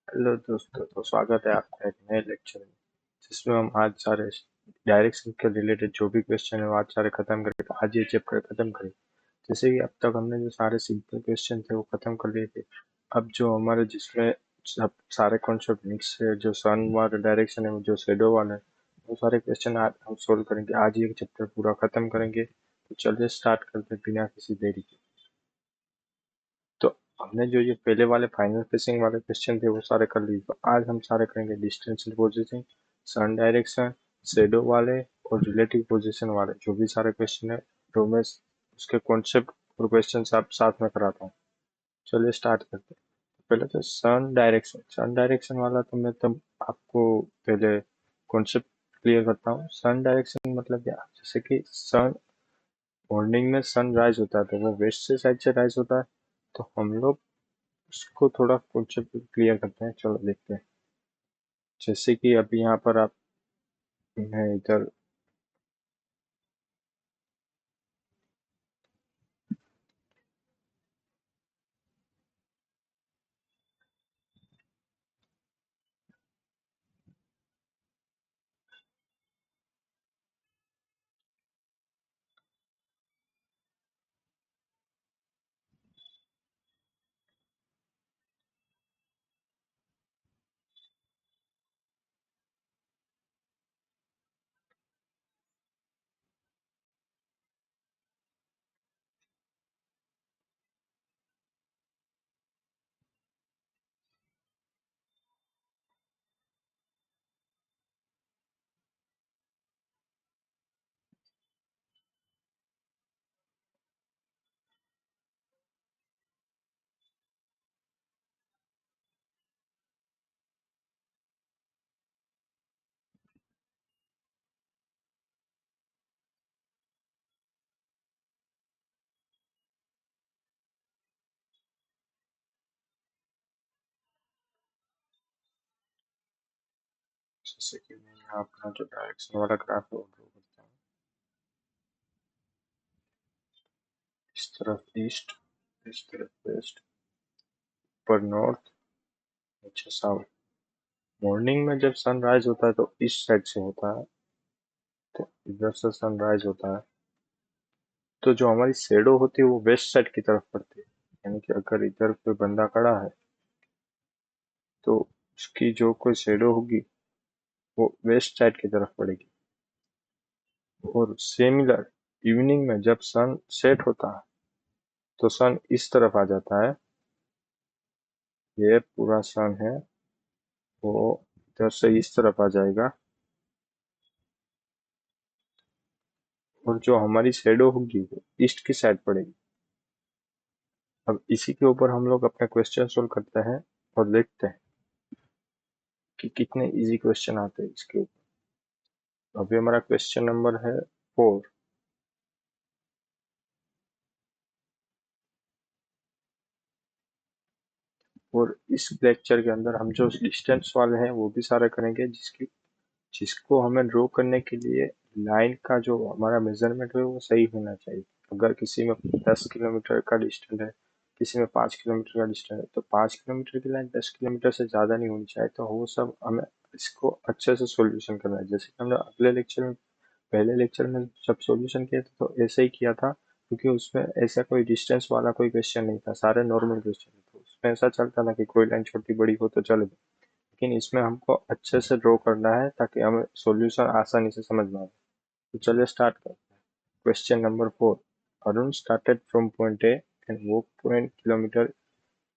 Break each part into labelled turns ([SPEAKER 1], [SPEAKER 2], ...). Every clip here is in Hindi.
[SPEAKER 1] हेलो दोस्तों, तो स्वागत है आपका एक नए लेक्चर में जिसमें हम आज सारे डायरेक्शन के रिलेटेड जो भी क्वेश्चन है वो आज सारे खत्म करेंगे। आज ये चैप्टर खत्म करें। जैसे कि अब तक हमने जो सारे सिंपल क्वेश्चन थे वो खत्म कर लिए थे। अब जो हमारे जिसमें सब सारे कॉन्सेप्ट मिक्स है, जो सन वाला डायरेक्शन है, वो जो शेडो वाला है, वो सारे क्वेश्चन आज हम सोल्व करेंगे। आज ये चैप्टर पूरा खत्म करेंगे। तो चलिए स्टार्ट करते हैं बिना किसी देरी के। तो हमने जो ये पहले वाले फाइनल फेसिंग वाले क्वेश्चन थे वो सारे कर लिए। तो आज हम सारे करेंगे डिस्टेंस पोजीशन, सन डायरेक्शन, शेडो वाले और रिलेटिव पोजीशन वाले जो भी सारे क्वेश्चन है। तो मैं उसके कॉन्सेप्ट और क्वेश्चन आप साथ में कराता हूँ। चलिए स्टार्ट करते हैं। पहले तो सन डायरेक्शन वाला तो मैं तब आपको पहले कॉन्सेप्ट क्लियर करता हूँ। सन डायरेक्शन मतलब क्या, जैसे कि सन मॉर्निंग में सन राइज होता है तो वो वेस्ट से साइड से राइज होता है। तो हम लोग उसको थोड़ा कॉन्सेप्ट क्लियर करते हैं। चलो देखते हैं। जैसे कि अभी यहाँ पर आप, मैं इधर जैसे कि मैं यहाँ अपना जो डायरेक्शन वाला ग्राफ है वो ड्रॉ करता हूँ। इस तरफ ईस्ट, इस तरफ वेस्ट, ऊपर नॉर्थ, नीचे साउथ। मॉर्निंग में जब सनराइज होता है तो इस साइड से होता है, तो इधर से सनराइज होता है। तो जो हमारी शेडो होती है वो वेस्ट साइड की तरफ पड़ती है। यानी कि अगर इधर कोई बंदा खड़ा है तो उसकी जो कोई शेडो होगी वो वेस्ट साइड की तरफ पड़ेगी। और सिमिलर इवनिंग में जब सन सेट होता है तो सन इस तरफ आ जाता है। ये पूरा सन है वो इधर से इस तरफ आ जाएगा। और जो हमारी शेडो होगी वो ईस्ट की साइड पड़ेगी। अब इसी के ऊपर हम लोग अपना क्वेश्चन सोल्व करते हैं और देखते हैं कि कितने इजी क्वेश्चन आते हैं इसके ऊपर। अभी हमारा क्वेश्चन नंबर है 4। और इस लेक्चर के अंदर हम जो डिस्टेंस वाले हैं वो भी सारे करेंगे, जिसको हमें ड्रॉ करने के लिए लाइन का जो हमारा मेजरमेंट है वो सही होना चाहिए। अगर किसी में 10 किलोमीटर का डिस्टेंस है, किसी में 5 किलोमीटर का डिस्टेंस है, तो 5 किलोमीटर की लाइन 10 किलोमीटर से ज़्यादा नहीं होनी चाहिए। तो वो सब हमें इसको अच्छे से सॉल्यूशन करना है। जैसे कि हमने अगले लेक्चर में, पहले लेक्चर में जब सॉल्यूशन किया था तो ऐसे ही किया था, क्योंकि उसमें ऐसा कोई डिस्टेंस वाला कोई क्वेश्चन नहीं था, सारे नॉर्मल क्वेश्चन थे। तो उसमें ऐसा चलता था कि कोई लाइन छोटी बड़ी हो तो चले, लेकिन इसमें हमको अच्छे से ड्रॉ करना है ताकि हमें सॉल्यूशन आसानी से समझ में आए। तो चलिए स्टार्ट करते हैं। Question number 4। Arun started from point A and walk 20 kilometre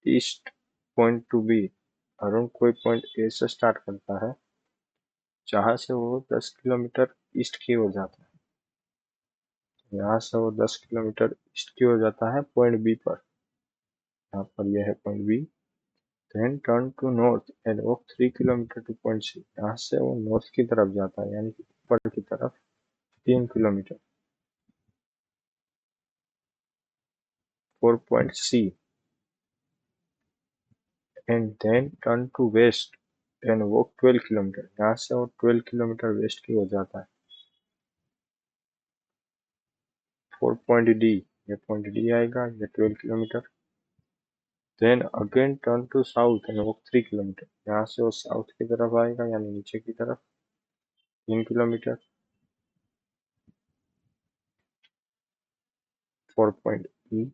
[SPEAKER 1] east point to B. Arun कोई पॉइंट ए से स्टार्ट करता है जहां से वो 10 किलोमीटर ईस्ट की ओर जाता है। यहाँ से वो 10 किलोमीटर ईस्ट की ओर जाता है पॉइंट बी पर। यहाँ पर यह है point B. Then turn to north and walk 3 kilometre to point C. यहाँ से वो नॉर्थ की तरफ जाता है, यानी कि ऊपर की तरफ 3 kilometre for point C. And then turn to west and walk 12 kilometre. यहाँ से वो 12 किलोमीटर वेस्ट की ओर जाता है फॉर पॉइंट डी। ये पॉइंट डी आएगा, ये 12 kilometre. Then again turn to south and walk 3 kilometre. यहाँ से वो साउथ की तरफ आएगा यानी नीचे की तरफ 3 kilometre. 4 point E.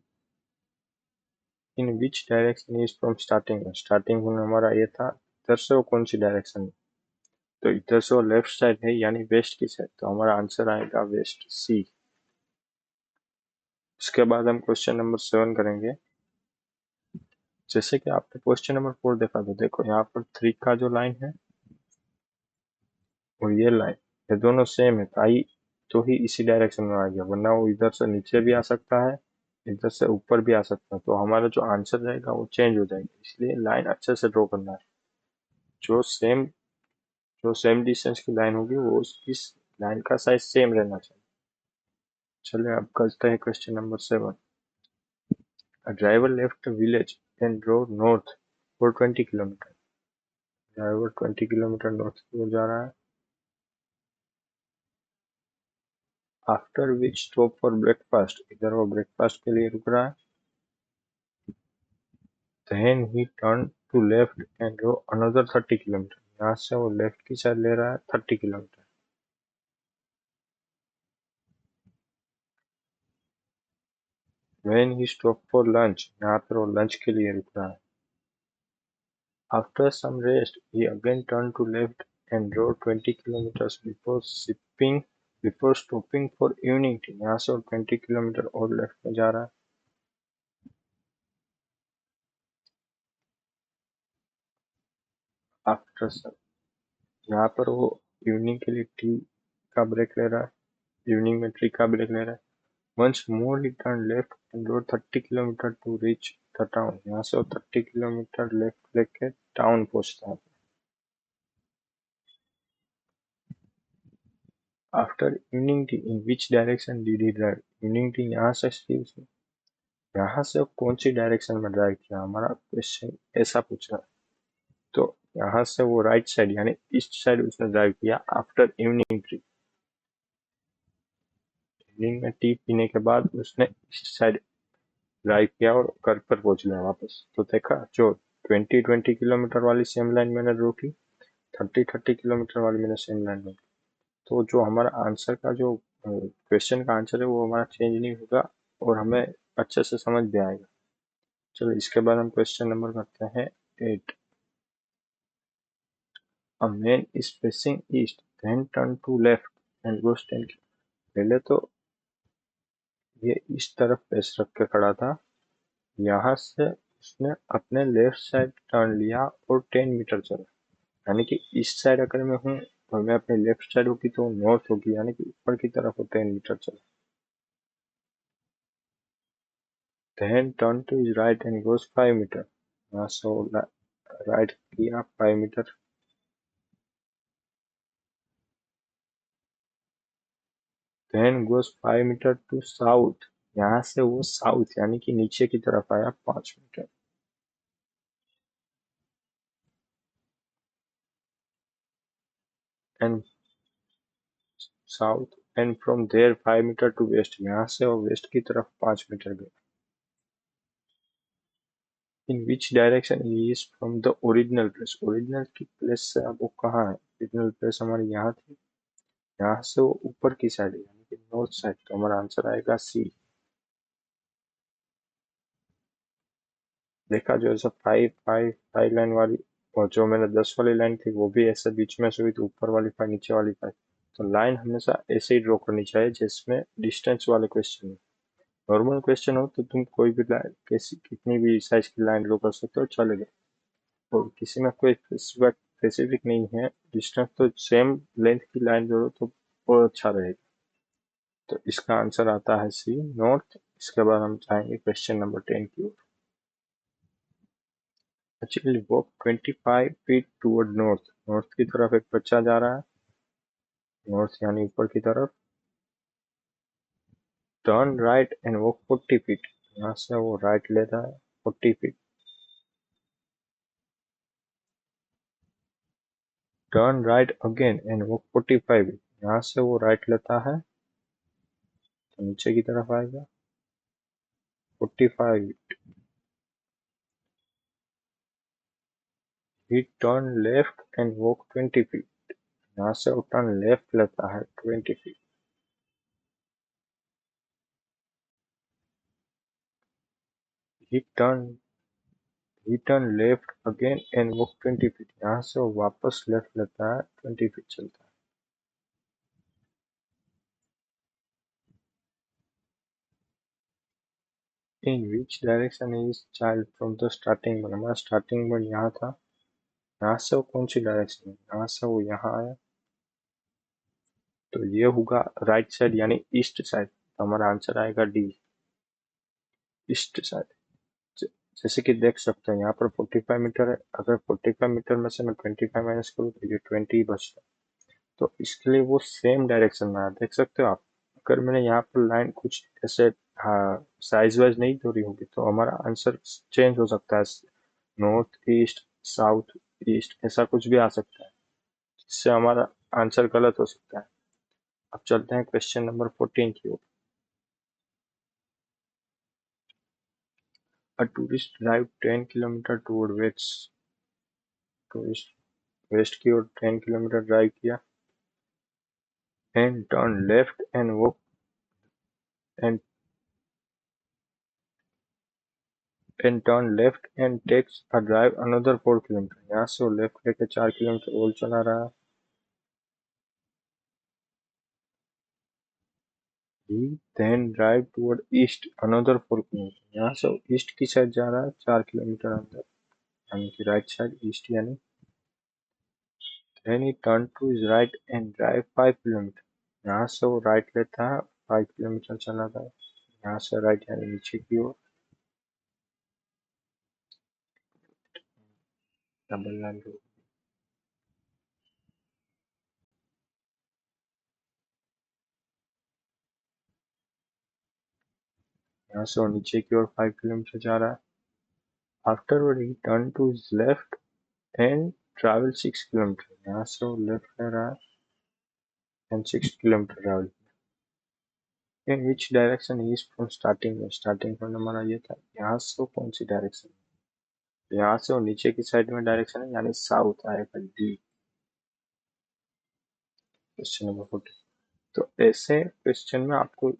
[SPEAKER 1] In which direction is from starting. Starting हमारा ये था, इधर से वो कौन सी डायरेक्शन है, तो इधर से वो लेफ्ट साइड है यानी वेस्ट की साइड, तो हमारा आंसर आएगा वेस्ट, सी। इसके बाद हम क्वेश्चन नंबर 7 करेंगे। जैसे कि आपने क्वेश्चन नंबर 4 देखा, तो देखो यहाँ पर 3 का जो लाइन है और ये लाइन, ये दोनों सेम है, तो ही इसी डायरेक्शन में आ गया, वरना वो इधर से नीचे भी आ सकता है, इधर से ऊपर भी आ सकता है, तो हमारा जो आंसर रहेगा वो चेंज हो जाएगा। इसलिए लाइन अच्छे से ड्रॉ करना है। जो सेम जो सेम डिस्टेंस की लाइन होगी वो उसकी लाइन का साइज सेम रहना चाहिए। चलिए अब करते हैं question number 7। A driver left the village and drove north for 20 kilometre. Driver 20 kilometre north की ओर जा रहा है। After which stop for breakfast, इधर वो ब्रेकफास्ट के लिए रुक रहा है। Then he turned to left and drove another 30 kilometre. यहाँ से वो लेफ्ट की साइड ले रहा है 30 kilometre. When he stopped for lunch, यहाँ पर वो लंच के लिए रुक रहा है। After some rest, he again turned to left and drove 20 kilometers before stopping for evening tea। यहाँ से वो 20 किलोमीटर और लेफ्ट में जा रहा है। आफ्टर सब, यहाँ पर वो इवनिंग के लिए टी का ब्रेक ले रहा है, इवनिंग में टी का ब्रेक ले रहा है। Once more he turn left and rode 30 kilometre to reach the town. यहाँ से वो 30 किलोमीटर लेफ्ट लेके टाउन पहुंचता है। After evening tea in which direction did he drive. Evening tea यहाँ से यहाँ से कौन सी डायरेक्शन में ड्राइव किया, हमारा क्वेश्चन ऐसा पूछा। तो यहाँ से वो राइट साइड यानी ईस्ट साइड उसने ड्राइव किया आफ्टर इवनिंग टी। इवनिंग में टी पीने के बाद उसने ईस्ट साइड ड्राइव किया और घर पर पहुंच गया वापस। तो देखा, जो 20 किलोमीटर वाली सेम लाइन मैंने ड्रॉ की, 30 किलोमीटर वाली मैंने सेम लाइन ड्रॉ की, तो जो हमारा आंसर का जो क्वेश्चन का आंसर है वो हमारा चेंज नहीं होगा और हमें अच्छे से समझ भी आएगा। चलो इसके बाद हम क्वेश्चन नंबर करते हैं 8। A man is facing east, then turn to left and goes 10 km। पहले तो ये इस तरफ फेस रख के खड़ा था, यहाँ से उसने अपने लेफ्ट साइड टर्न लिया और 10 मीटर चला, यानी कि इस साइड अगर मैं हूँ और मैं अपने लेफ्ट साइड होगी तो नॉर्थ होगी, यानी कि ऊपर की तरफ वो 10 मीटर चला। Then turn to his right and goes 5 metre. यहाँ से वो राइट किया 5 metre. Then goes 5 metre to south. यहाँ से वो साउथ यानी कि नीचे की तरफ आया 5 metre. And south and from there 5 metre to west. यहाँ से वो वेस्ट की तरफ 5 मीटर गया। In which direction he is from the original place. Original की प्लेस से अब वो कहाँ है, ओरिजिनल प्लेस हमारी यहाँ थी, यहाँ से वो ऊपर की साइड है यानी कि नॉर्थ साइड, तो हमारा आंसर आएगा सी। देखा, जो ऐसा 5 लाइन वाली और जो मैंने 10 वाली लाइन थी वो भी ऐसे बीच में से हुई, तो ऊपर वाली 5 नीचे वाली 5। तो लाइन हमेशा ऐसे ही ड्रॉ करनी चाहिए जिसमें डिस्टेंस वाले क्वेश्चन हो। नॉर्मल क्वेश्चन हो तो तुम कोई भी लाइन, कैसी कितनी भी साइज की लाइन ड्रॉ कर सकते हो, चलेगा। और किसी में कोई स्पेसिफिक नहीं है डिस्टेंस, तो सेम लेंथ की लाइन जोड़ो तो और अच्छा रहेगा। तो इसका आंसर आता है सी, नॉर्थ। इसके बाद हम चाहेंगे क्वेश्चन नंबर 10 की ओर। Actually walk 25 feet toward north. North की तरफ एक बच्चा जा रहा है, नॉर्थ यानी ऊपर की तरफ। Turn right and walk 40 feet. यहाँ से वो राइट लेता है 40 feet. Turn right again and walk 45 feet. यहाँ से वो राइट लेता है तो नीचे की तरफ आएगा 45 feet. He turn left and walk 20 feet, यहाँ से वो टर्न लेफ्ट लेता है 20 feet. He turn he turn left again and walk 20 feet, यहाँ से वो वापस लेफ्ट लेता है 20 फीट चलता है। In which direction is child from the starting point, हमारा स्टार्टिंग पॉइंट यहाँ था, यहाँ से वो कौन सी डायरेक्शन है, यहाँ से वो यहाँ आया, तो ये होगा राइट साइड यानी ईस्ट साइड, तो हमारा आंसर आएगा डी, ईस्ट साइड। जैसे कि देख सकते हैं यहाँ पर 45 मीटर है, अगर 45 मीटर में से मैं 25 माइनस करूँ तो ये 20 ही बचता है, तो इसके लिए वो सेम डायरेक्शन में आया, देख सकते हो आप। अगर मैंने यहाँ पर लाइन कुछ ऐसे हाँ साइज वाइज नहीं जोड़ी होगी तो हमारा आंसर चेंज हो सकता है, नॉर्थ ईस्ट साउथ ईस्ट ऐसा कुछ भी आ सकता है, जिससे हमारा आंसर गलत हो सकता है। अब चलते हैं क्वेश्चन नंबर 14 की ओर। A tourist drive 10 kilometre toward west, tourist west की ओर 10 किलोमीटर ड्राइव किया, and turn left and walk and turn left and takes a drive another 4 kilometre, यहाँ से वो लेफ्ट लेके 4 किलोमीटर और चला रहा है। He then drive toward east another 4 kilometre, यहाँ से वो ईस्ट की साइड जा रहा है 4 किलोमीटर अंदर, यानी कि राइट साइड ईस्ट यानी। Then he turned to his right and drive 5 kilometre, यहाँ से वो राइट लेता है 5 किलोमीटर चला था, यहाँ से राइट यानी नीचे की ओर, डबल लाइन के ऊपर। यहाँ से वो नीचे की ओर 5 किलोमीटर जा रहा है। Afterward he turned to his left and travel 6 kilometre, यहाँ से वो लेफ्ट ले रहा है and 6 kilometre travel. In which direction he is from starting में, स्टार्टिंग पॉइंट हमारा ये था, यहाँ से वो कौन सी डायरेक्शन, यहाँ से वो नीचे की साइड में डायरेक्शन है यानी साउथ आएगा डी, क्वेश्चन नंबर 14। तो ऐसे क्वेश्चन में आपको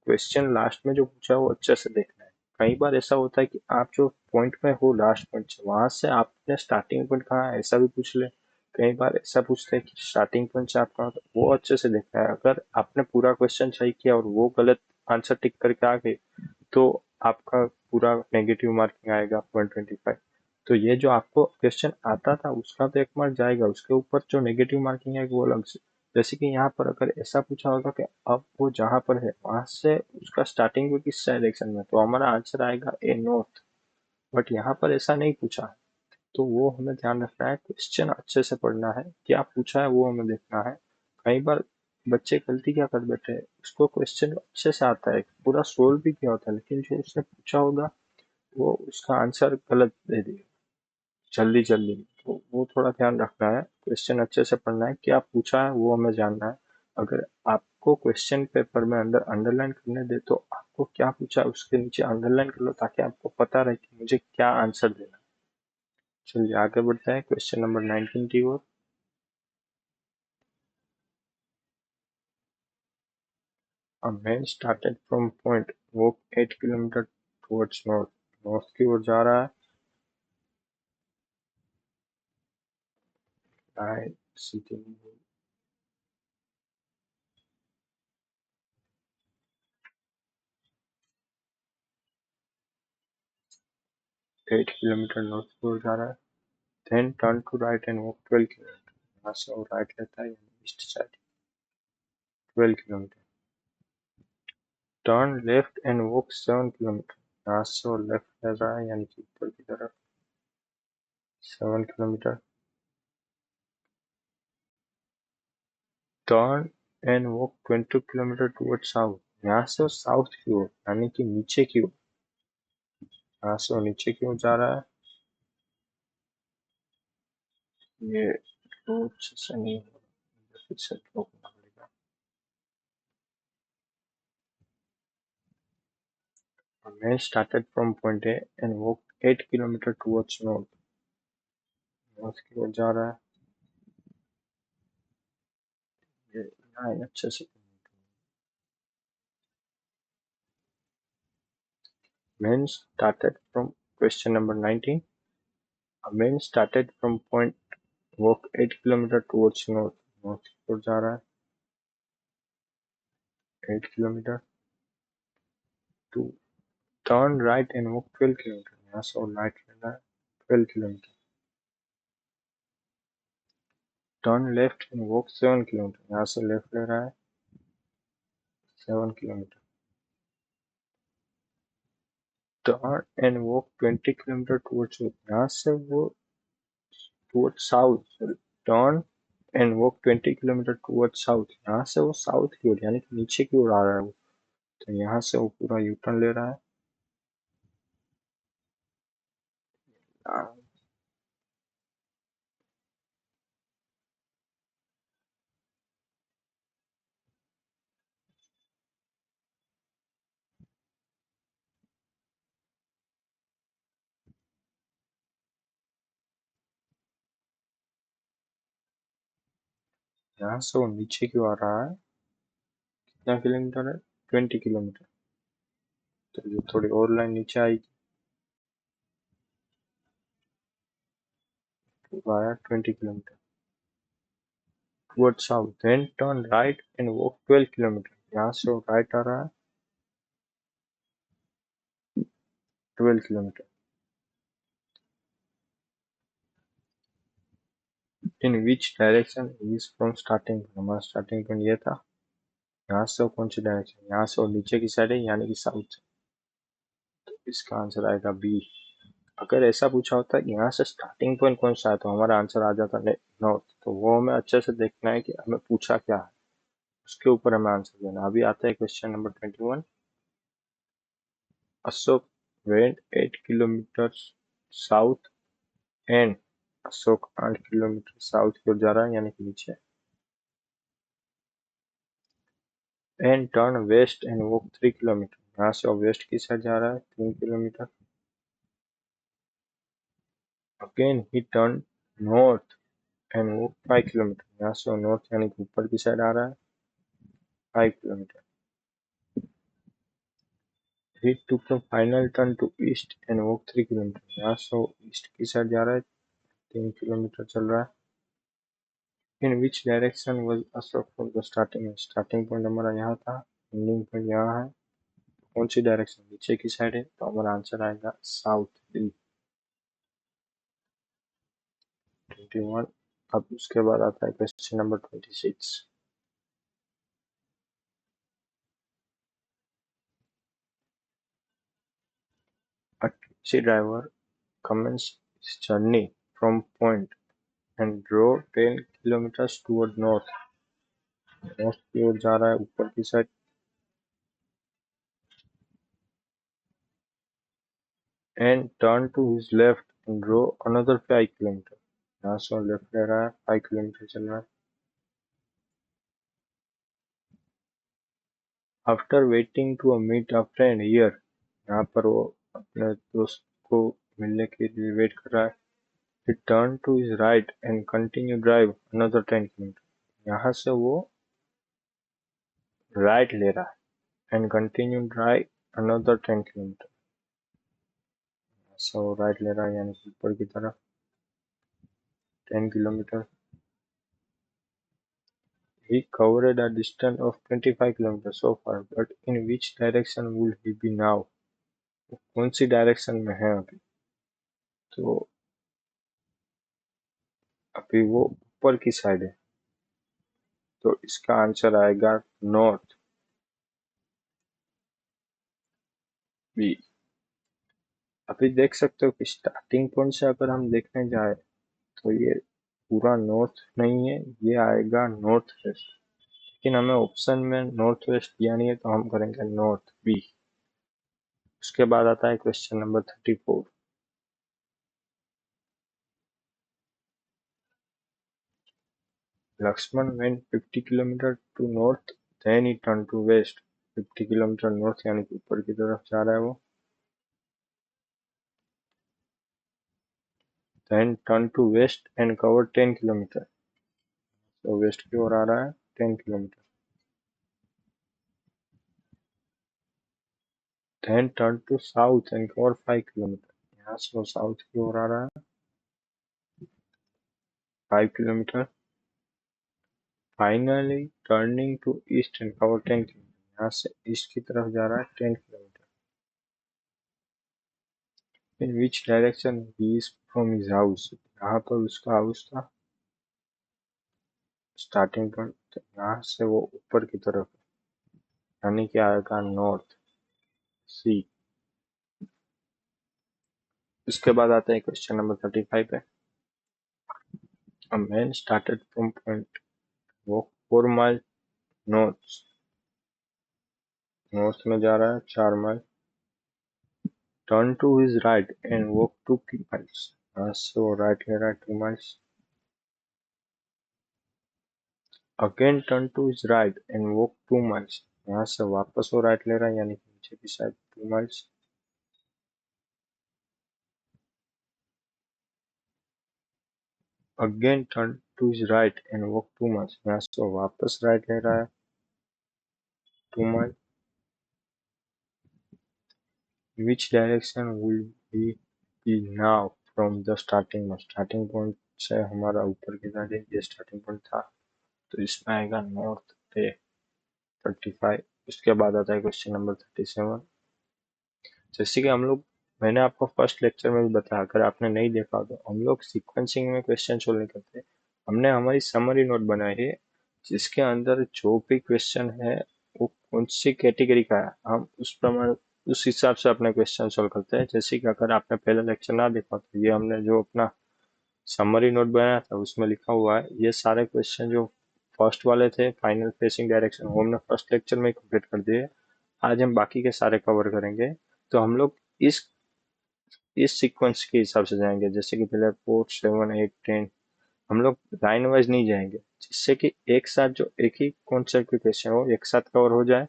[SPEAKER 1] क्वेश्चन लास्ट में जो पूछा है वो अच्छे से देखना है। कई बार ऐसा होता है कि आप जो पॉइंट में हो लास्ट पॉइंट से वहां से आपने स्टार्टिंग पॉइंट कहाँ है ऐसा भी पूछ ले, कई बार ऐसा पूछते हैं कि स्टार्टिंग पॉइंट से आप कहाँ, तो वो अच्छे से देखना है। अगर आपने पूरा क्वेश्चन सही किया और वो गलत आंसर टिक करके आ गए तो आपका पूरा नेगेटिव मार्किंग आएगा 0.25। तो ये जो आपको क्वेश्चन आता था उसका तो 1 मार्क जाएगा, उसके ऊपर जो नेगेटिव मार्किंग है वो अलग से। जैसे कि यहाँ पर अगर ऐसा पूछा होगा कि अब वो जहाँ पर है वहां से उसका स्टार्टिंग में किस डायरेक्शन में, तो हमारा आंसर आएगा ए नॉर्थ। बट यहाँ पर ऐसा नहीं पूछा है, तो वो हमें ध्यान रखना है, क्वेश्चन अच्छे से पढ़ना है, क्या पूछा है वो हमें देखना है। कई बार बच्चे गलती क्या कर बैठे हैं, उसको क्वेश्चन अच्छे से आता है पूरा सोल्व भी किया होता है, लेकिन जो उसने पूछा होगा वो उसका आंसर गलत दे दिया जल्दी जल्दी में। तो वो थोड़ा ध्यान रखना है, क्वेश्चन अच्छे से पढ़ना है, क्या पूछा है वो हमें जानना है। अगर आपको क्वेश्चन पेपर में अंदर अंडरलाइन करने दे तो आपको क्या पूछा है उसके नीचे अंडरलाइन कर लो, ताकि आपको पता रहे कि मुझे क्या आंसर देना है। चलिए आगे बढ़ते हैं क्वेश्चन नंबर 19 की ओर। A man started from point, walk 8 kilometre towards north, north की ओर जा रहा है, सीधी 8 किलोमीटर नॉर्थ की ओर जा रहा है। Then turn to right and walk 12 kilometre, यहाँ से वो राइट लेता है east side 12 kilometre. Turn left and walk 7 kilometre, यहाँ से वो लेफ्ट ले रहा है यानी कि ऊपर की तरफ 7 kilometre. Turn and walk 20 kilometre toward south, यहाँ से वो साउथ की ओर यानी कि नीचे की ओर, यहाँ से वो नीचे की ओर जा रहा है। ये रोड से नहीं हो रहा, फिर से रोकना पड़ेगा। A man started from point A and walked 8 kilometers towards north. North की ओर जा रहा है। ये लाइन अच्छे से men started from question number 19. A man started from point walk 8 kilometer towards north. North की ओर जा रहा है 8 kilometre to turn right and walk 12 kilometre. यहाँ से और राइट लेना है 12 kilometre. Turn left and walk 7 kilometre. यहाँ से लेफ्ट ले रहा है 7 kilometre. Turn and walk 20 kilometre towards यहाँ से वो towards south. Turn and walk 20 kilometre towards south. यहाँ से वो साउथ की ओर यानी कि नीचे की ओर आ रहा है वो। तो यहाँ से वो पूरा यू टर्न ले रहा है। यहाँ से वो नीचे की ओर आ रहा है। कितना किलोमीटर है? 20 किलोमीटर। तो जो थोड़ी और लाइन नीचे आएगी वो आया 20 kilometre towards south. Then turn right and walk 12 kilometre. यहाँ से वो राइट आ रहा है 12 kilometre. In which direction is from starting. हमारा स्टार्टिंग पॉइंट ये था। यहाँ से वो कौन सी डायरेक्शन? यहाँ से वो नीचे की साइड है यानी कि साउथ। तो इसका आंसर आएगा बी। अगर ऐसा पूछा होता है कि यहाँ से स्टार्टिंग पॉइंट कौन सा है तो हमारा आंसर आ जाता नॉर्थ। तो वो हमें अच्छे से देखना है कि हमें पूछा क्या है, उसके ऊपर हमें आंसर देना। अभी आता है question number 21। Ashok went 8 kilometre south and Ashok 8 kilometre south की ओर जा रहा है यानी कि नीचे। And turn west and walk 3 kilometre. यहाँ से वेस्ट की साइड जा रहा है 3 kilometre. Again he turn north and walk 5 kilometre. यहाँ से नॉर्थ यानी कि ऊपर की साइड आ रहा है 5 kilometre. He took the final turn to east and walked 3 kilometre. यहाँ से ईस्ट की साइड जा रहा है 3 किलोमीटर चल रहा है। In which direction was Ashok from the starting. Starting point हमारा यहाँ था, एंडिंग पॉइंट यहाँ है। कौन सी डायरेक्शन? नीचे की साइड है। तो हमारा आंसर आएगा साउथ बी 21। अब उसके बाद आता है question number 26। A taxi driver commenced his journey from point and drove 10 kilometers toward north। North की ओर जा रहा है ऊपर की side. And turned to his left and drove another 5 kilometers। यहाँ से लेफ्ट ले रहा है 5 किलोमीटर चल रहा है। After waiting to meet a friend here, यहाँ पर वो अपने दोस्त को मिलने के लिए वेट कर रहा है। He turned to his right and continued drive another 10 kilometers। यहाँ से वो राइट ले रहा है and continued drive another 10 kilometers। यहाँ से वो राइट ले रहा है यानी कि ऊपर की तरफ 10 kilometre. He covered a distance of 25 kilometers so far, but in which direction will he be now? वो कौन सी डायरेक्शन में है अभी? तो अभी वो ऊपर की साइड है। तो इसका आंसर आएगा नॉर्थ बी। अभी देख सकते हो कि स्टार्टिंग पॉइंट से अगर हम देखने जाए तो ये पूरा नॉर्थ नहीं है, ये आएगा नॉर्थ वेस्ट। लेकिन हमें ऑप्शन में नॉर्थ वेस्ट दिया नहीं है तो हम करेंगे नॉर्थ बी। उसके बाद आता है question number 34। Lakshman went 50 kilometers to north, then he turned to west। 50 kilometre north यानी कि ऊपर की तरफ जा रहा है वो। then turn to west and cover 10 kilometer. तो वेस्ट की ओर आ रहा है 10 kilometre. Then turn to south and cover 5 kilometer. यहाँ से वो साउथ की ओर आ रहा है 5 kilometre. Finally turning to east and cover 10 kilometer. यहाँ से ईस्ट की तरफ जा रहा है 10 kilometre. In which direction he is from his house? यहाँ पर उसका हाउस था स्टार्टिंग पॉइंट, यहाँ से वो ऊपर की तरफ यानी कि आएगा नॉर्थ सी. उसके बाद आता है क्वेश्चन नंबर 35 पे. A man started from point, walk 4 miles north. North में जा रहा है 4 mile. Turn to his right and walk 2 miles. यहाँ से वो राइट ले रहा है 2 miles. Again turn to his right and walk 2 miles. यहाँ से वापस वो राइट ले रहा है यानी कि नीचे की side 2 miles. Again turn to his right and walk 2 miles. यहाँ से वो वापस राइट ले रहा है 2 miles. Which direction will we be now from the starting point? Starting point से हमारा ऊपर की साइड ये स्टार्टिंग पॉइंट था तो इसमें आएगा नॉर्थ पे 35. उसके बाद आता है क्वेश्चन नंबर 37. जैसे कि हम लोग मैंने आपको फर्स्ट लेक्चर में भी बताया, अगर आपने नहीं देखा तो हम लोग सीक्वेंसिंग में क्वेश्चन सोल्व नहीं करते. हमने हमारी समरी नोट बनाई है जिसके अंदर जो भी क्वेश्चन है वो कौन सी कैटेगरी का है हम उस प्रमाण उस हिसाब से अपने क्वेश्चन सोल्व करते हैं. जैसे कि अगर आपने पहला लेक्चर ना देखा तो ये हमने जो अपना समरी नोट बनाया था उसमें लिखा हुआ है. ये सारे क्वेश्चन जो फर्स्ट वाले थे फाइनल फेसिंग डायरेक्शन वो हमने फर्स्ट लेक्चर में कंप्लीट कर दिए. आज हम बाकी के सारे कवर करेंगे. तो हम लोग इस सीक्वेंस के हिसाब से जाएंगे. जैसे कि पहले 4 7 8 10 हम लोग लाइन वाइज नहीं जाएंगे जिससे कि एक साथ जो एक ही कॉन्सेप्ट के क्वेश्चन हो एक साथ कवर हो जाए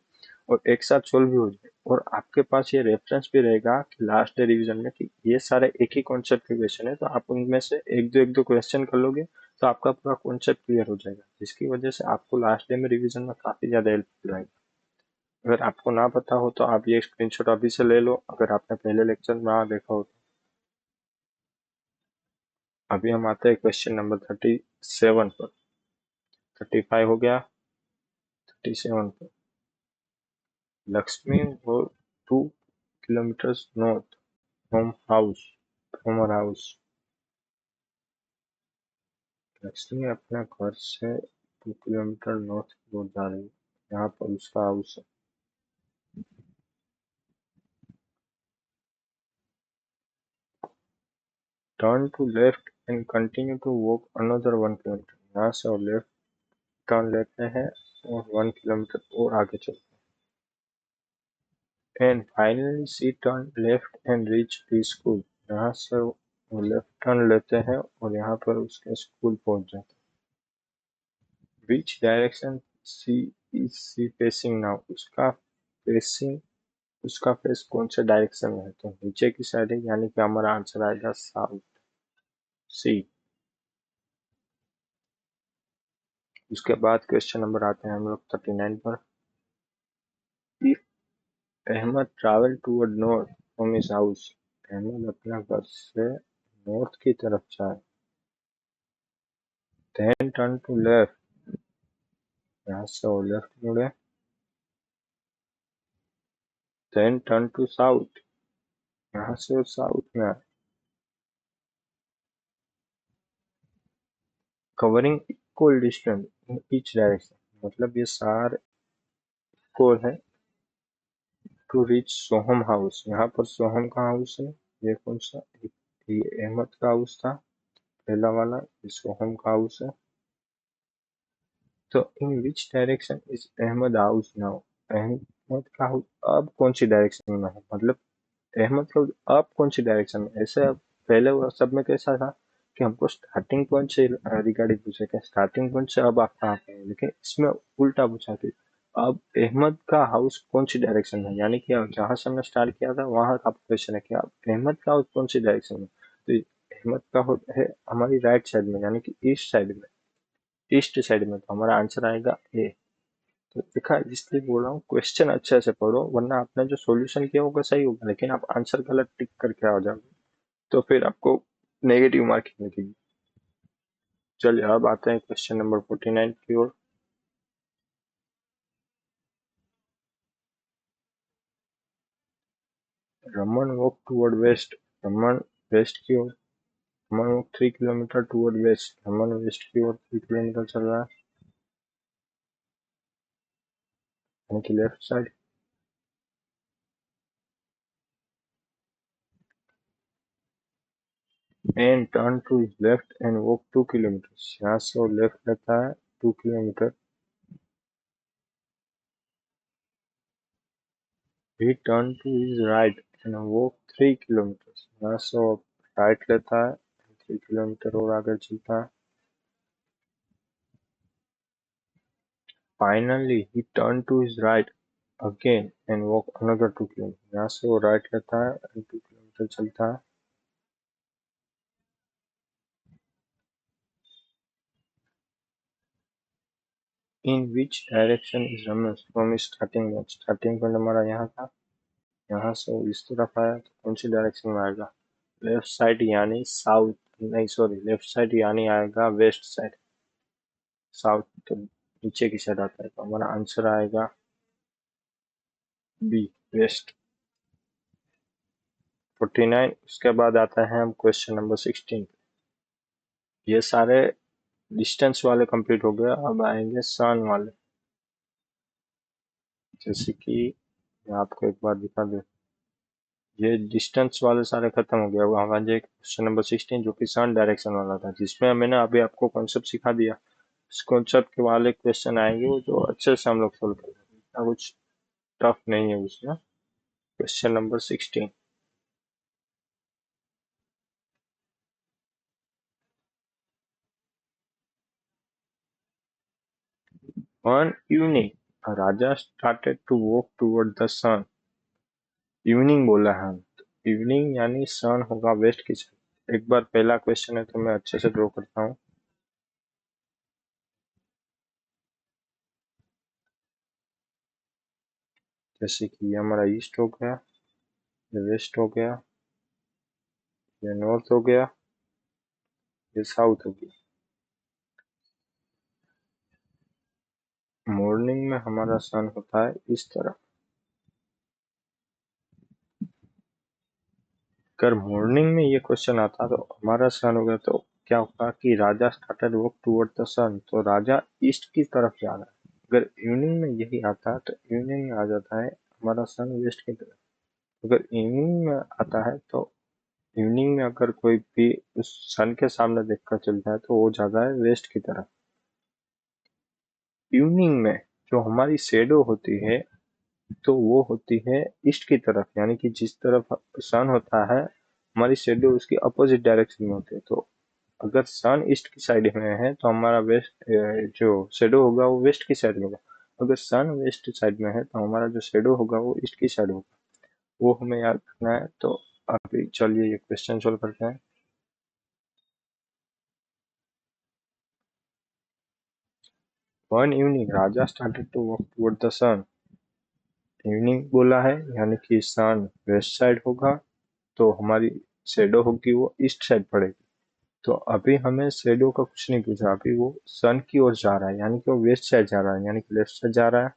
[SPEAKER 1] और एक साथ सोल्व भी हो जाए. और आपके पास ये रेफरेंस भी रहेगा कि लास्ट डे रिवीजन में कि ये सारे एक ही कॉन्सेप्ट के क्वेश्चन है तो आप उनमें से एक दो क्वेश्चन कर लोगे तो आपका पूरा कॉन्सेप्ट क्लियर हो जाएगा जिसकी वजह से आपको लास्ट डे में रिवीजन में काफी ज्यादा हेल्प रहेगा. अगर आपको ना पता हो तो आप ये स्क्रीनशॉट अभी से ले लो अगर आपने पहले लेक्चर में ना देखा हो तो. अभी हम आते हैं क्वेश्चन नंबर 37 पर. 35 हो गया. 37 पर. लक्ष्मी वो 2 kilometers north from her house. Lakshmi अपने घर से 2 किलोमीटर नॉर्थ की ओर जा रही है. यहाँ पर उसका हाउस है. Turn to left and continue to walk another 1 kilometre. यहाँ से और लेफ्ट टर्न लेते हैं और 1 किलोमीटर और आगे चलते हैं. And finally she turn left and reach the school. यहाँ से वो लेफ्ट टर्न लेते हैं और यहाँ पर उसके स्कूल पहुंच जाते हैं. Which direction is she facing now? उसका फेस कौन से डायरेक्शन में है तो नीचे की साइड है यानी कि हमारा आंसर आएगा साउथ सी. उसके बाद क्वेश्चन नंबर आते हैं हम लोग 39 पर. If Ahmed travel toward north from his house. Ahmed अपना घर से नॉर्थ की तरफ जाए. Then turn to left. यहाँ से वो लेफ्ट मुड़े. Then turn to south. यहाँ से वो साउथ में आए. Covering equal distance in each direction. मतलब ये सारे इक्वल है टू रीच सोहम हाउस. यहाँ पर सोहम का हाउस है. ये कौन सा ये अहमद का हाउस था पहला वाला. ये सोहम का हाउस है. तो in which direction is Ahmad house now. Ahmad का हाउस अब कौन सी डायरेक्शन में है मतलब अहमद का अब कौन सी डायरेक्शन में. ऐसे पहले वो सब में कैसा था कि हमको स्टार्टिंग पॉइंट से रिगार्डिंग पूछे कि स्टार्टिंग पॉइंट से अब आप कहाँ पे हैं. लेकिन इसमें उल्टा पूछा कि अब अहमद का हाउस कौन सी डायरेक्शन में यानी कि जहां से हमने स्टार्ट किया था वहां का क्वेश्चन है कि अब अहमद का हाउस कौन सी डायरेक्शन में. तो अहमद का है हमारी राइट साइड में यानी कि ईस्ट साइड में, ईस्ट साइड में, तो हमारा आंसर आएगा ए। तो देखा, इसलिए बोल रहा हूँ क्वेश्चन अच्छे से पढ़ो, वरना आपने जो सॉल्यूशन किया होगा सही होगा लेकिन आप आंसर गलत टिक करके आ जाओगे तो फिर आपको नेगेटिव मार्किंग मिलेगी। चलिए अब आते हैं क्वेश्चन नंबर 49 की ओर। Raman walk toward west, Raman west की ओर, Raman walk 3 kilometre toward west, Raman west की ओर 3 किलोमीटर चल रहा है यानी कि left side. And turn to left and walk 2 kilometre, यहाँ से वो लेफ्ट लेता है 2 kilometre. He turned to his right and walked 3 kilometers. यहाँ से वो राइट लेता है, 3 किलोमीटर और आगे चलता है। Finally, he turned to his right again and walked another 2 kilometers. यहाँ से वो राइट लेता है और 2 किलोमीटर चलता है। In which direction is Ramesh from his starting point? Starting point हमारा यहाँ था, यहाँ से वो इस तरफ आया तो कौन सी डायरेक्शन में आएगा? लेफ्ट साइड यानी साउथ, नहीं सॉरी, लेफ्ट साइड यानी आएगा वेस्ट साइड, साउथ तो नीचे की साइड आता है, तो हमारा आंसर आएगा बी, वेस्ट। 49। उसके बाद आता है हम क्वेश्चन नंबर 16। ये सारे डिस्टेंस वाले कंप्लीट हो गए, अब आएंगे सन वाले। जैसे कि मैं आपको एक बार दिखा दूं, ये डिस्टेंस वाले सारे खत्म हो गए। अब हमारे क्वेश्चन नंबर 16 जो कि सन डायरेक्शन वाला था, जिसमें मैंने अभी आपको कॉन्सेप्ट सिखा दिया। इस कॉन्सेप्ट के वाले क्वेश्चन आएंगे वो जो अच्छे से हम लोग सोल्व करेंगे, इतना कुछ टफ नहीं है उसमें। Question number 16। One evening, a Raja started to walk toward the sun. Evening बोला है, तो इवनिंग यानी सन होगा वेस्ट की साइड। एक बार पहला क्वेश्चन है तो मैं अच्छे से ड्रॉ करता हूँ। जैसे कि ये हमारा ईस्ट हो गया, ये वेस्ट हो गया, ये नॉर्थ हो गया, ये साउथ हो गया। मॉर्निंग में हमारा सन होता है इस तरफ। अगर मॉर्निंग में ये क्वेश्चन आता तो हमारा सन हो गया, तो क्या होगा कि राजा स्टार्टेड वॉक टूवर्ड द सन, तो राजा ईस्ट की तरफ जा रहा है। अगर इवनिंग में यही आता तो इवनिंग में आ जाता है हमारा सन वेस्ट की तरफ। अगर इवनिंग में आता है तो इवनिंग में अगर कोई भी उस सन के सामने देखकर चलता है तो वो जाता है वेस्ट की तरफ। इवनिंग में जो हमारी शेडो होती है तो वो होती है ईस्ट की तरफ, यानी कि जिस तरफ सन होता है हमारी शेडो उसकी अपोजिट डायरेक्शन में होती है। तो अगर सन ईस्ट की साइड में है तो हमारा वेस्ट जो शेडो होगा वो वेस्ट की साइड में होगा। अगर सन वेस्ट साइड में है तो हमारा जो शेडो होगा वो ईस्ट की साइड होगा। वो हमें याद रखना है। तो अभी चलिए ये क्वेश्चन सोल्व करते हैं। One evening Raja started to walk toward the sun. Evening बोला है यानी कि सन वेस्ट साइड होगा, तो हमारी शेडो होगी वो ईस्ट साइड पड़ेगी। तो अभी हमें शेडो का कुछ नहीं पूछा, अभी वो सन की ओर जा रहा है यानी कि वो वेस्ट साइड जा रहा है, यानी कि लेफ्ट साइड जा रहा है।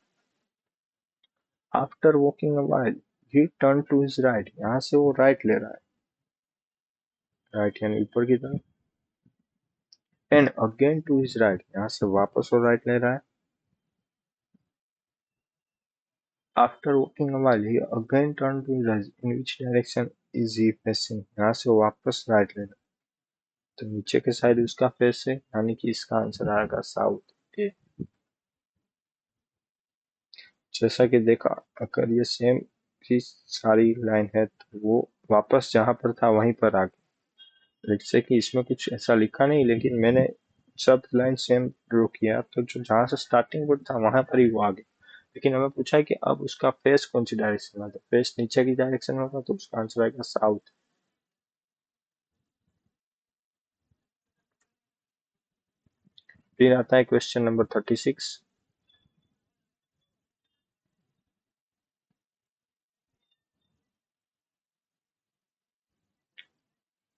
[SPEAKER 1] After walking a while he turn to his right, यहाँ से वो राइट ले रहा है, राइट यानी ऊपर की तरफ। And again to his right, यहाँ से वापस वो राइट ले रहा है। After walking a while, he again turned to his right. In which direction is he facing? यहाँ से वो वापस राइट ले रहा है, तो नीचे के साइड उसका फेस है, यानी कि इसका आंसर आएगा साउथ ए। जैसा कि देखा, अगर ये सेम ही सारी लाइन है तो वो वापस जहां पर था वहीं पर आ गया। जैसे कि इसमें कुछ ऐसा लिखा नहीं, लेकिन मैंने सब लाइन सेम ड्रॉ किया, तो जो जहां से स्टार्टिंग वर्ड था वहां पर ही वो आ गया। लेकिन हमें पूछा है कि अब उसका फेस कौन सी डायरेक्शन में था, फेस नीचे की डायरेक्शन में था, तो उसका आंसर आएगा साउथ। फिर आता है question number 36।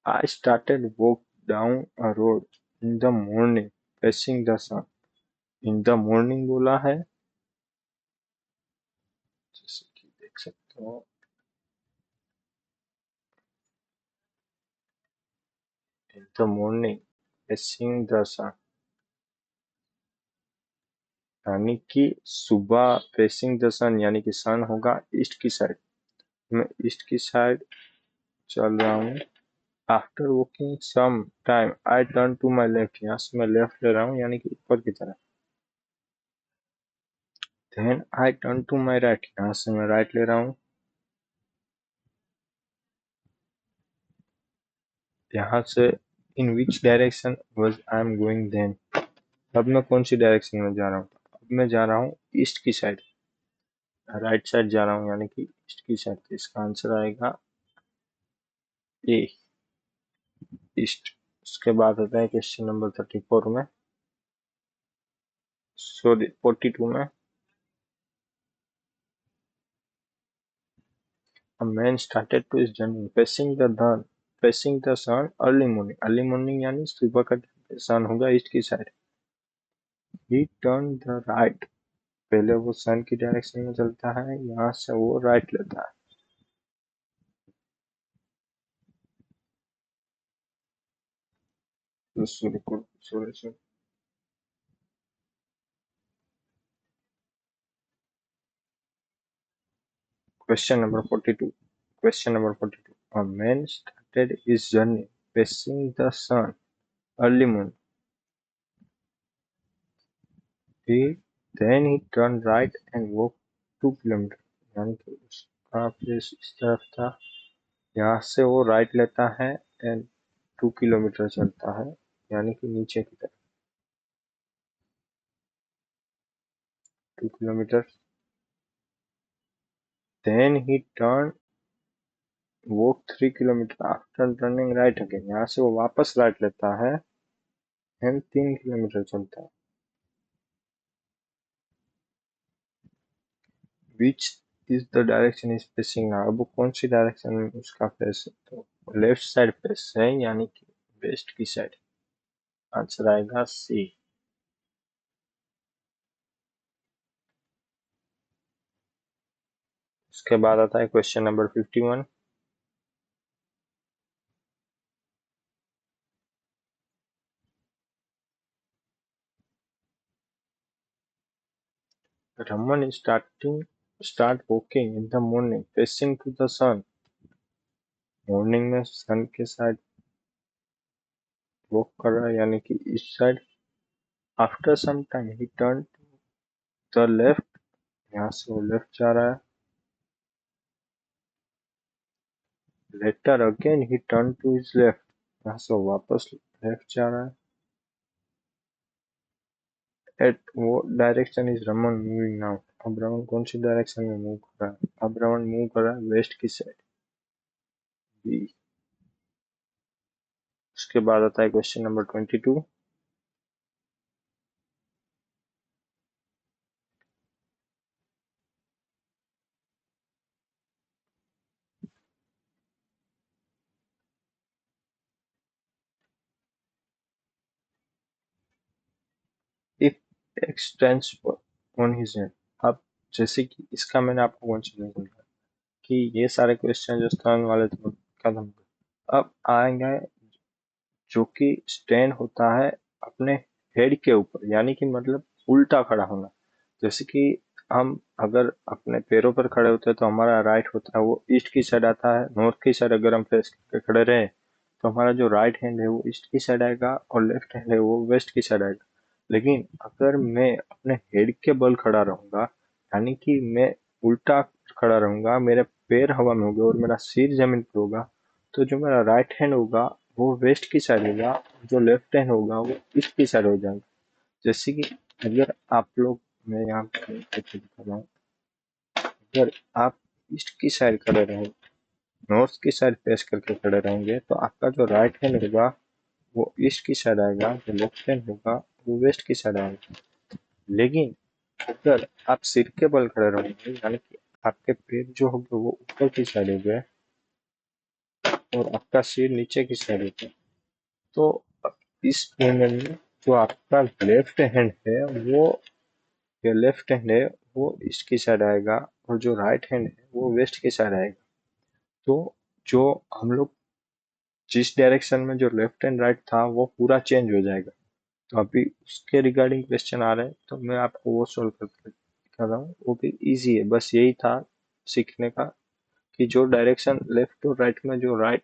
[SPEAKER 1] I started walk down a road in the morning facing the sun. In the morning बोला है, जैसे कि देख सकते हो in the morning facing the sun, यानी कि सुबह फेसिंग द सन, यानी कि सन होगा ईस्ट की साइड। मैं ईस्ट की साइड चल रहा हूँ। After walking some time I turn to my left, यहाँ से मैं लेफ्ट ले रहा हूँ यानी कि ऊपर की तरफ। Then I turn to my right, यहाँ से मैं राइट ले रहा हूँ। यहाँ से in which direction was I am going then, अब मैं कौन सी डायरेक्शन में जा रहा हूँ? अब मैं जा रहा हूँ ईस्ट की साइड, राइट साइड जा रहा हूँ यानी कि ईस्ट की साइड। तो इसका आंसर आएगा ए, ईस्ट। उसके बाद आता है क्वेश्चन नंबर 34 में, सॉरी 42 में। A man started to his journey facing the sun early morning। Early morning यानी सुबह का सन होगा ईस्ट की side. He turned the right, पहले वो सन की डायरेक्शन में चलता है, यहाँ से वो राइट लेता है। Sorry, Question number 42. Question number 42. A man started his journey facing the sun early morning. Then he turned right and walked 2 kilometre, यानी कि उसका प्लेस इस तरफ था, यहाँ से वो राइट लेता है एंड 2 किलोमीटर चलता है, यानी कि नीचे की तरफ 2 kilometre. Then he turned walk 3 kilometre after turning right again, यहाँ से वो वापस राइट लेता है एंड 3 किलोमीटर चलता है। Which is the direction is facing now, अब कौन सी डायरेक्शन में उसका फेस है? तो लेफ्ट साइड फेस है, यानी कि वेस्ट की साइड। आंसर आएगा सी। उसके बाद आता है question number 51। Raman is start walking in the morning facing to the sun। Morning में सन के साइड वॉक कर रहा है, यानी कि इस side. After some time he turn to the left, यहाँ से वो लेफ्ट जा रहा है। Later again he turn to his left, यहाँ से वो वापस लेफ्ट जा रहा है। एट वो direction is Raman moving now, अब रमन कौन सी डायरेक्शन में मूव कर रहा है? अब रमन मूव कर रहा है वेस्ट की साइड, बी। उसके बाद आता है question number 22। If x stands on his hand, अब जैसे कि इसका मैंने आपको कौन सा नहीं बोला कि ये सारे क्वेश्चन जो स्टैंड वाले थे खत्म। अब आएंगे जो कि स्टैंड होता है अपने हेड के ऊपर, यानी कि मतलब उल्टा खड़ा होना। जैसे कि हम अगर अपने पैरों पर खड़े होते हैं तो हमारा राइट होता है वो ईस्ट की साइड आता है, नॉर्थ की साइड अगर हम फेस करके खड़े रहे तो हमारा जो राइट हैंड है वो ईस्ट की साइड आएगा और लेफ्ट हैंड है वो वेस्ट की साइड आएगा। लेकिन अगर मैं अपने हेड के बल खड़ा रहूंगा, यानी कि मैं उल्टा खड़ा रहूंगा, मेरे पैर हवा में होंगे और मेरा सिर जमीन पर होगा, तो जो मेरा राइट हैंड होगा वो वेस्ट की साइड होगा, जो लेफ्ट हैंड होगा वो ईस्ट की साइड हो जाएगा। जैसे कि अगर आप लोग, मैं यहाँ पे दिखा रहा हूँ, अगर आप ईस्ट की साइड खड़े रहे, नॉर्थ की साइड फेस करके खड़े रहेंगे तो आपका जो राइट हैंड होगा वो ईस्ट की साइड आएगा, जो लेफ्ट हैंड होगा वो वेस्ट की साइड आएगा। लेकिन अगर आप सिर के बल खड़े रहोगे, यानी कि आपके पैर जो होंगे वो ऊपर की साइड हो गए और आपका सिर नीचे की साइड हो गया, तो इस मूवमेंट में जो आपका लेफ्ट हैंड है वो, जो लेफ्ट हैंड है वो ईस्ट की साइड आएगा और जो राइट हैंड है वो वेस्ट की साइड आएगा। तो जो हम लोग जिस डायरेक्शन में जो लेफ्ट एंड राइट था वो पूरा चेंज हो जाएगा। तो अभी उसके रिगार्डिंग क्वेश्चन आ रहे हैं, तो मैं आपको वो सोल्व करके दिखा रहा हूँ। वो भी इजी है, बस यही था सीखने का कि जो डायरेक्शन लेफ्ट और राइट में, जो राइट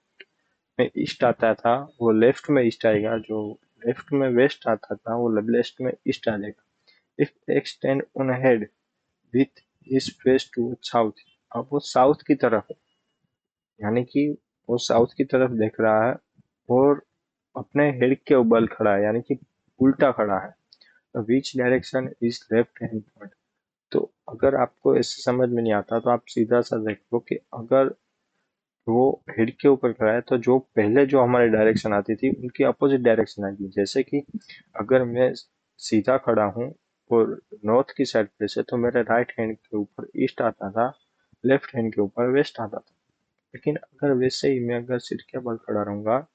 [SPEAKER 1] में ईस्ट आता था वो लेफ्ट में ईस्ट आएगा, जो लेफ्ट में वेस्ट आता था वो लेफ्ट में ईस्ट आ जाएगा। If extend on head with his face to south, अब वो साउथ की तरफ है, यानी कि वो साउथ की तरफ देख रहा है और अपने हेड के बल खड़ा है, यानी कि उल्टा खड़ा है। विच direction is left hand point. तो अगर आपको ऐसे समझ में नहीं आता तो आप सीधा सा देख लो कि अगर वो हेड के ऊपर खड़ा है तो जो पहले जो हमारी डायरेक्शन आती थी उनकी अपोजिट डायरेक्शन आएगी। जैसे कि अगर मैं सीधा खड़ा हूँ और नॉर्थ की साइड पे से, तो मेरे राइट हैंड के ऊपर ईस्ट आता था, लेफ्ट हैंड के ऊपर वेस्ट आता था। लेकिन अगर वैसे ही मैं अगर सिर के बल खड़ा रहूंगा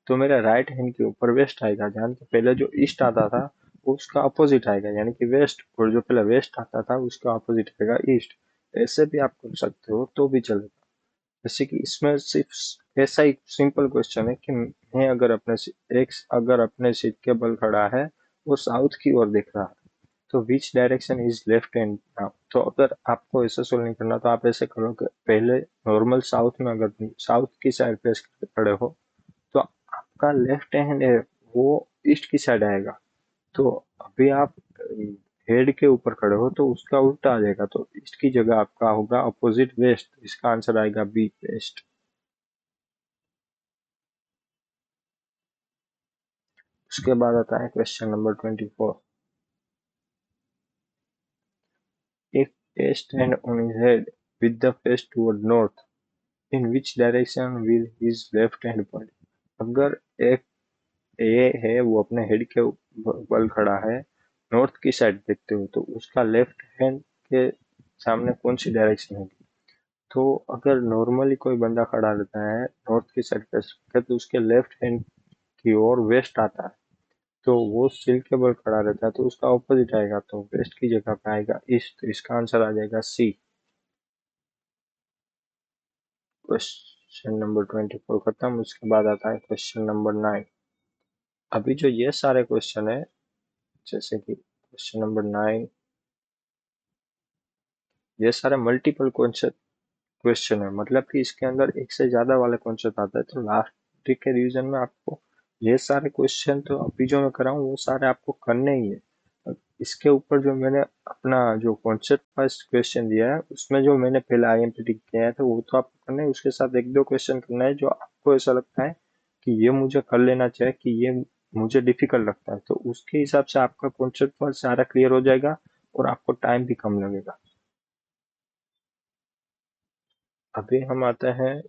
[SPEAKER 1] तो मेरे राइट हैंड के ऊपर वेस्ट आएगा, जहाँ कि पहले जो ईस्ट आता था वो उसका अपोजिट आएगा, यानी कि वेस्ट, और जो पहले वेस्ट आता था उसका अपोजिट आएगा ईस्ट। ऐसे भी आप कर सकते हो तो भी चलेगा। जैसे कि इसमें सिर्फ ऐसा ही सिंपल क्वेश्चन है कि मैं अगर अगर अपने सिर के बल खड़ा है, वो साउथ की ओर देख रहा है, तो विच direction is left hand now. तो अगर आपको ऐसे सोल्व नहीं करना तो आप ऐसे करो कि पहले नॉर्मल साउथ में, अगर साउथ की साइड पे खड़े हो तो आपका लेफ्ट हैंड है वो ईस्ट की साइड आएगा। तो अभी आप हेड के ऊपर खड़े हो तो उसका उल्टा आ जाएगा, तो ईस्ट की जगह आपका होगा अपोजिट वेस्ट। इसका आंसर आएगा बी, वेस्ट। उसके बाद आता है question number 24। If A stand on his head with the face toward north, in which direction will his left hand point. अगर एक ए है वो अपने हेड के बल खड़ा है, नॉर्थ की साइड देखते हो, तो उसका लेफ्ट हैंड के सामने कौन सी डायरेक्शन होगी। तो अगर नॉर्मली कोई बंदा खड़ा रहता है नॉर्थ की साइड पे, तो उसके लेफ्ट हैंड की ओर वेस्ट आता है, तो वो सिर के बल खड़ा रहता है तो उसका ऑपोजिट आएगा, तो वेस्ट की जगह पे आएगा ईस्ट। तो इसका आंसर आ जाएगा सी। क्वेश्चन नंबर 24 खत्म। उसके बाद आता है क्वेश्चन नंबर 9। अभी जो ये सारे क्वेश्चन है, जैसे कि क्वेश्चन नंबर 9, ये सारे मल्टीपल कॉन्सेप्ट क्वेश्चन है, मतलब कि इसके अंदर एक से ज्यादा वाले कॉन्सेप्ट आता है। तो लास्ट के रिवीजन में आपको ये सारे क्वेश्चन, तो अभी जो मैं कर रहा हूँ वो सारे आपको करने ही है। इसके ऊपर जो मैंने अपना जो कॉन्सेप्ट वाइज क्वेश्चन दिया है उसमें जो मैंने पहले आईएमपी किया है तो वो तो आपको करना है। उसके साथ एक दो क्वेश्चन करना है जो आपको ऐसा लगता है कि ये मुझे कर लेना चाहिए, कि ये मुझे डिफिकल्ट लगता है, तो उसके हिसाब से आपका कॉन्सेप्ट वाइज सारा क्लियर हो जाएगा और आपको टाइम भी कम लगेगा। अभी हम आते हैं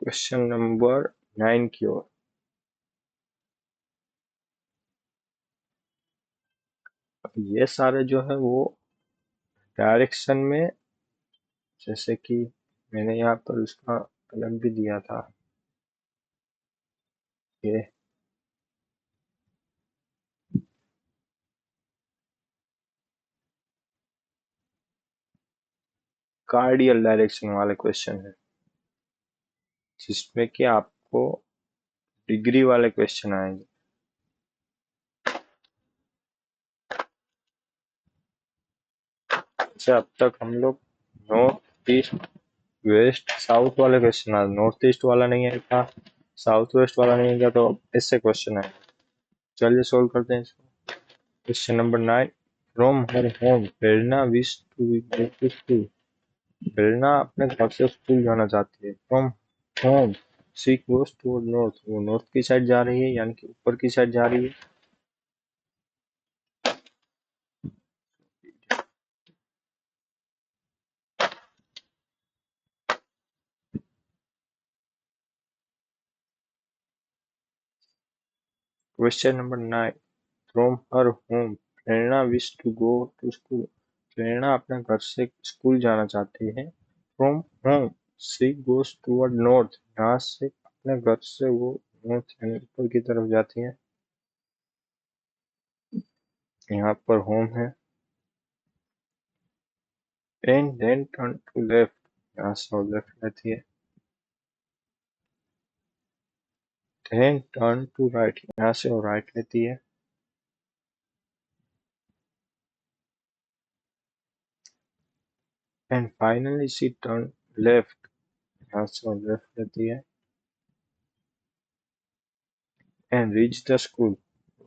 [SPEAKER 1] क्वेश्चन नंबर 9 की ओर। ये सारे जो है वो डायरेक्शन में, जैसे कि मैंने यहाँ पर उसका अलग भी दिया था, ये कार्डियल डायरेक्शन वाले क्वेश्चन है, जिसमें कि आपको डिग्री वाले क्वेश्चन आएंगे। जैसे अब तक हम लोग नॉर्थ ईस्ट वेस्ट साउथ वाले क्वेश्चन आए, नॉर्थ ईस्ट वाला नहीं आएगा, साउथ वेस्ट वाला नहीं आएगा, तो ऐसे क्वेश्चन है। चलिए सोल्व करते हैं इसको। Question number 9। From her home Prerna wish to school. Prerna अपने घर से स्कूल जाना चाहती है। From home she goes toward north, वो नॉर्थ की साइड जा रही है, यानी कि ऊपर की साइड जा रही है। Question number 9। From her home Prerna wish to go to school. Prerna अपने घर से स्कूल जाना चाहती है। From home she goes toward north. यहाँ से अपने घर से वो नॉर्थ यानी ऊपर की तरफ जाती है। यहाँ पर होम है। And then turn to left. यहाँ से वो लेफ्ट लेती है। Then turn to right. यहाँ से वो राइट लेती है। And finally she turn left. यहाँ से वो लेफ्ट लेती है। And reach the school.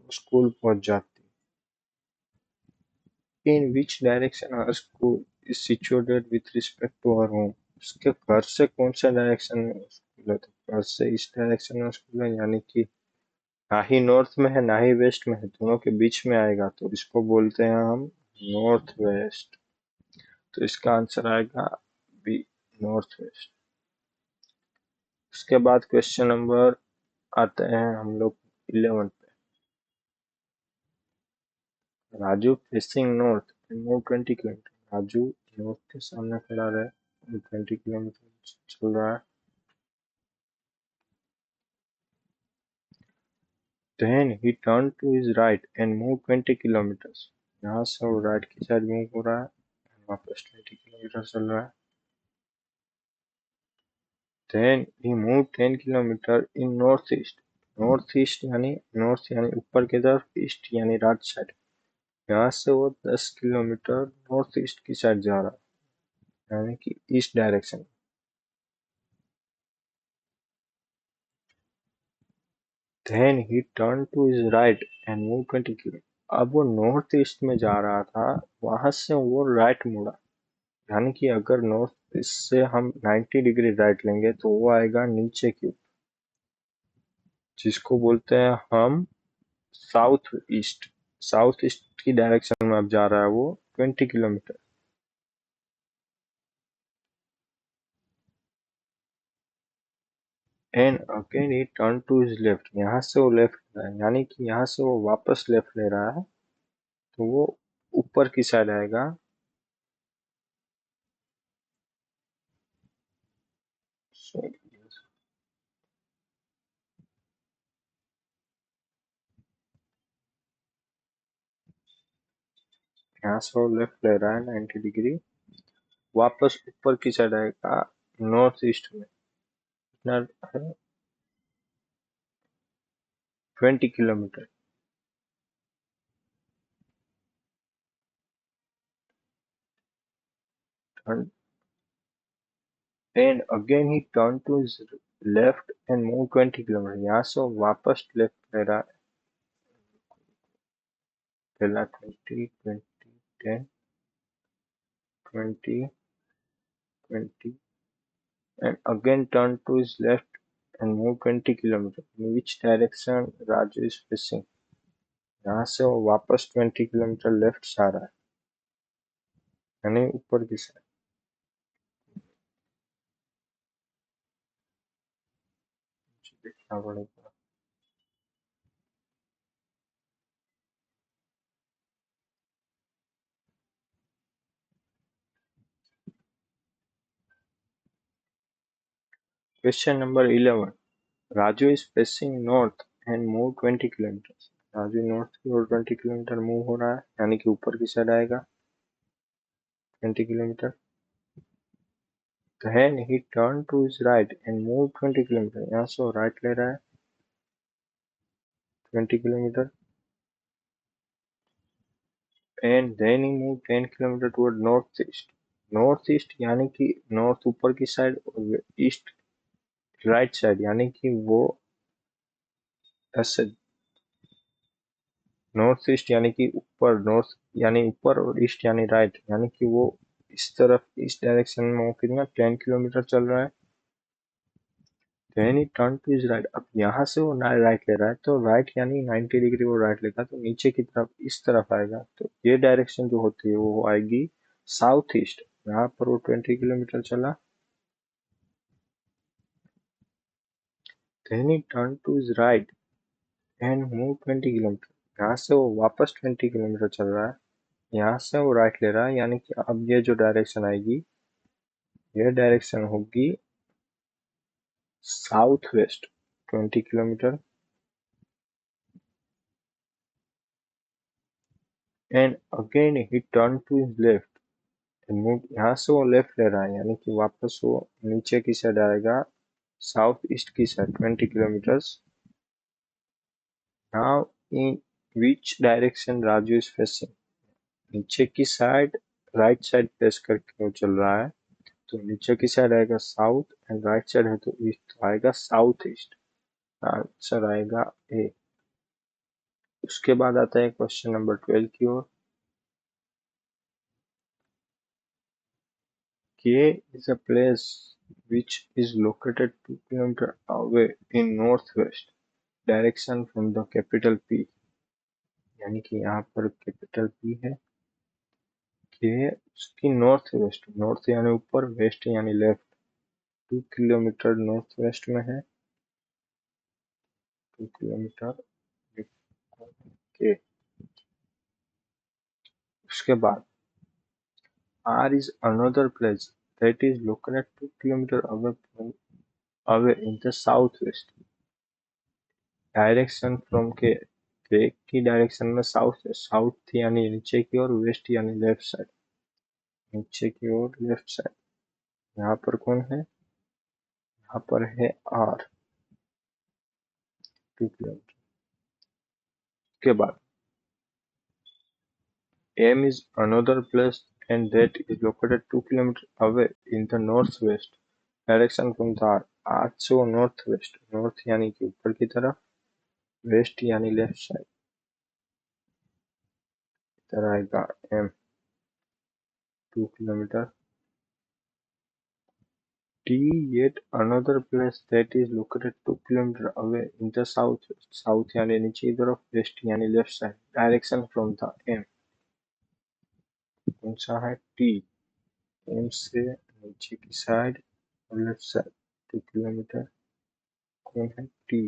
[SPEAKER 1] School पहुंच जाती है। In which direction her school is situated with respect to her home. उसके घर से कौन सा डायरेक्शन में स्कूल है? तो घर से इस डायरेक्शन में स्कूल है, यानी कि ना ही नॉर्थ में है ना ही वेस्ट में है, दोनों के बीच में आएगा, तो इसको बोलते हैं हम नॉर्थ वेस्ट। तो इसका आंसर आएगा बी, नॉर्थ वेस्ट। उसके बाद क्वेश्चन नंबर आते हैं हम लोग 11 पे। Raju facing north move 20 kilometre. Raju north के सामने खड़ा रहे, 20 किलोमीटर चल रहा है। Then he turned to his right and moved 20 kilometers. यहाँ से वो राइट की साइड मूव हो रहा है, वापस 20 किलोमीटर चल रहा है। Then he moved 10 kilometer in northeast. North यानी ऊपर की तरफ, ईस्ट यानी राइट साइड। यहाँ से वो 10 किलोमीटर नॉर्थ ईस्ट की साइड जा रहा है, यानी कि east direction. Then he turned to his right and moved 20 kilometre. अब वो नॉर्थ ईस्ट में जा रहा था, वहां से वो राइट मुड़ा, यानी कि अगर नॉर्थ ईस्ट से हम 90 डिग्री राइट लेंगे तो वो आएगा नीचे की, जिसको बोलते हैं हम साउथ ईस्ट। साउथ ईस्ट की डायरेक्शन में अब जा रहा है वो 20 kilometre. And again he turn to his left. यहाँ से वो लेफ्ट ले रहा है, यानी कि यहाँ से वो वापस लेफ्ट ले रहा है, तो वो ऊपर की साइड आएगा। यहाँ से वो लेफ्ट ले रहा है 90 डिग्री, वापस ऊपर की साइड आएगा नॉर्थ ईस्ट में। कितना है? 20 kilometre. And again he turned to his left and moved 20 kilometre. यहाँ से वो वापस लेफ्ट ले रहा है, पहला 20, 20, 10, 20, 20, and again turned to his left and moved 20 kilometre. In which direction Raju is facing? यहाँ से वो वापस 20 किलोमीटर लेफ्ट जा रहा है, यानी ऊपर की साइड। देखना पड़ेगा। Question number 11। Raju is facing north and move 20 kilometers। Raju north की ओर 20 किलोमीटर मूव हो रहा है, यानी कि ऊपर की साइड आएगा 20 kilometre. Then he turned to his right and moved 20 kilometre. यहाँ से वो राइट ले रहा है 20 kilometre. And then he moved 10 kilometre toward north east। North east यानी कि नॉर्थ ऊपर की साइड और ईस्ट राइट साइड, यानी कि वो ऐसे नॉर्थ ईस्ट यानी कि ऊपर, नॉर्थ यानी ऊपर और ईस्ट यानी राइट, यानी कि वो इस तरफ इस डायरेक्शन में वो कितना 10 किलोमीटर चल रहा है। Then he turned to his right। अब यहाँ से वो राइट ले रहा है, तो राइट यानी 90 डिग्री वो राइट लेगा, तो नीचे की तरफ इस तरफ आएगा, तो ये डायरेक्शन जो होती है वो आएगी साउथ ईस्ट। यहाँ पर वो 20 किलोमीटर चला। Then he turned to his right and moved 20 kilometre. यहाँ से वो वापस 20 किलोमीटर चल रहा है, यहाँ से वो राइट ले रहा है, यानी कि अब ये जो डायरेक्शन आएगी, ये डायरेक्शन होगी south west 20 kilometre, and again he turn to his left, यहाँ से वो लेफ्ट ले रहा है, यानी कि वापस वो नीचे की साइड आएगा, साउथ ईस्ट की side 20 kilometres. Now in which direction Raju is facing, नीचे की साइड राइट साइड प्रेस करके वो चल रहा है, तो नीचे की साइड आएगा साउथ एंड राइट साइड है तो ईस्ट, तो आएगा साउथ ईस्ट, आंसर आएगा ए। उसके बाद आता है क्वेश्चन नंबर 12 की ओर। K is a place which is located 2 kilometers away in northwest direction from the capital P, यानी कि यहाँ पर कैपिटल P है, K उसकी नॉर्थ वेस्ट, नॉर्थ यानी ऊपर, वेस्ट यानी लेफ्ट, 2 किलोमीटर नॉर्थ वेस्ट में है, 2 किलोमीटर के। उसके बाद R is another place that is located 2 kilometers away in the southwest direction from के, की डायरेक्शन में साउथ है, साउथ यानी नीचे की ओर, वेस्ट यानी लेफ्ट साइड, नीचे की ओर लेफ्ट साइड। यहाँ पर कौन है, यहाँ पर है आर, 2 किलोमीटर के बाद M is another place and that is located 2 kilometre away in the north west direction from the R, R से नॉर्थ वेस्ट, नॉर्थ यानी कि ऊपर की तरफ, वेस्ट यानी लेफ्ट साइड, इधर आएगा M 2 kilometre. T, yet another place that is located 2 kilometers away in the southwest, south यानी नीचे की तरफ, west यानी left side, direction from the M, कौन सा है T, M से नीचे की साइड और लेफ्ट साइड 2 किलोमीटर, कौन है T,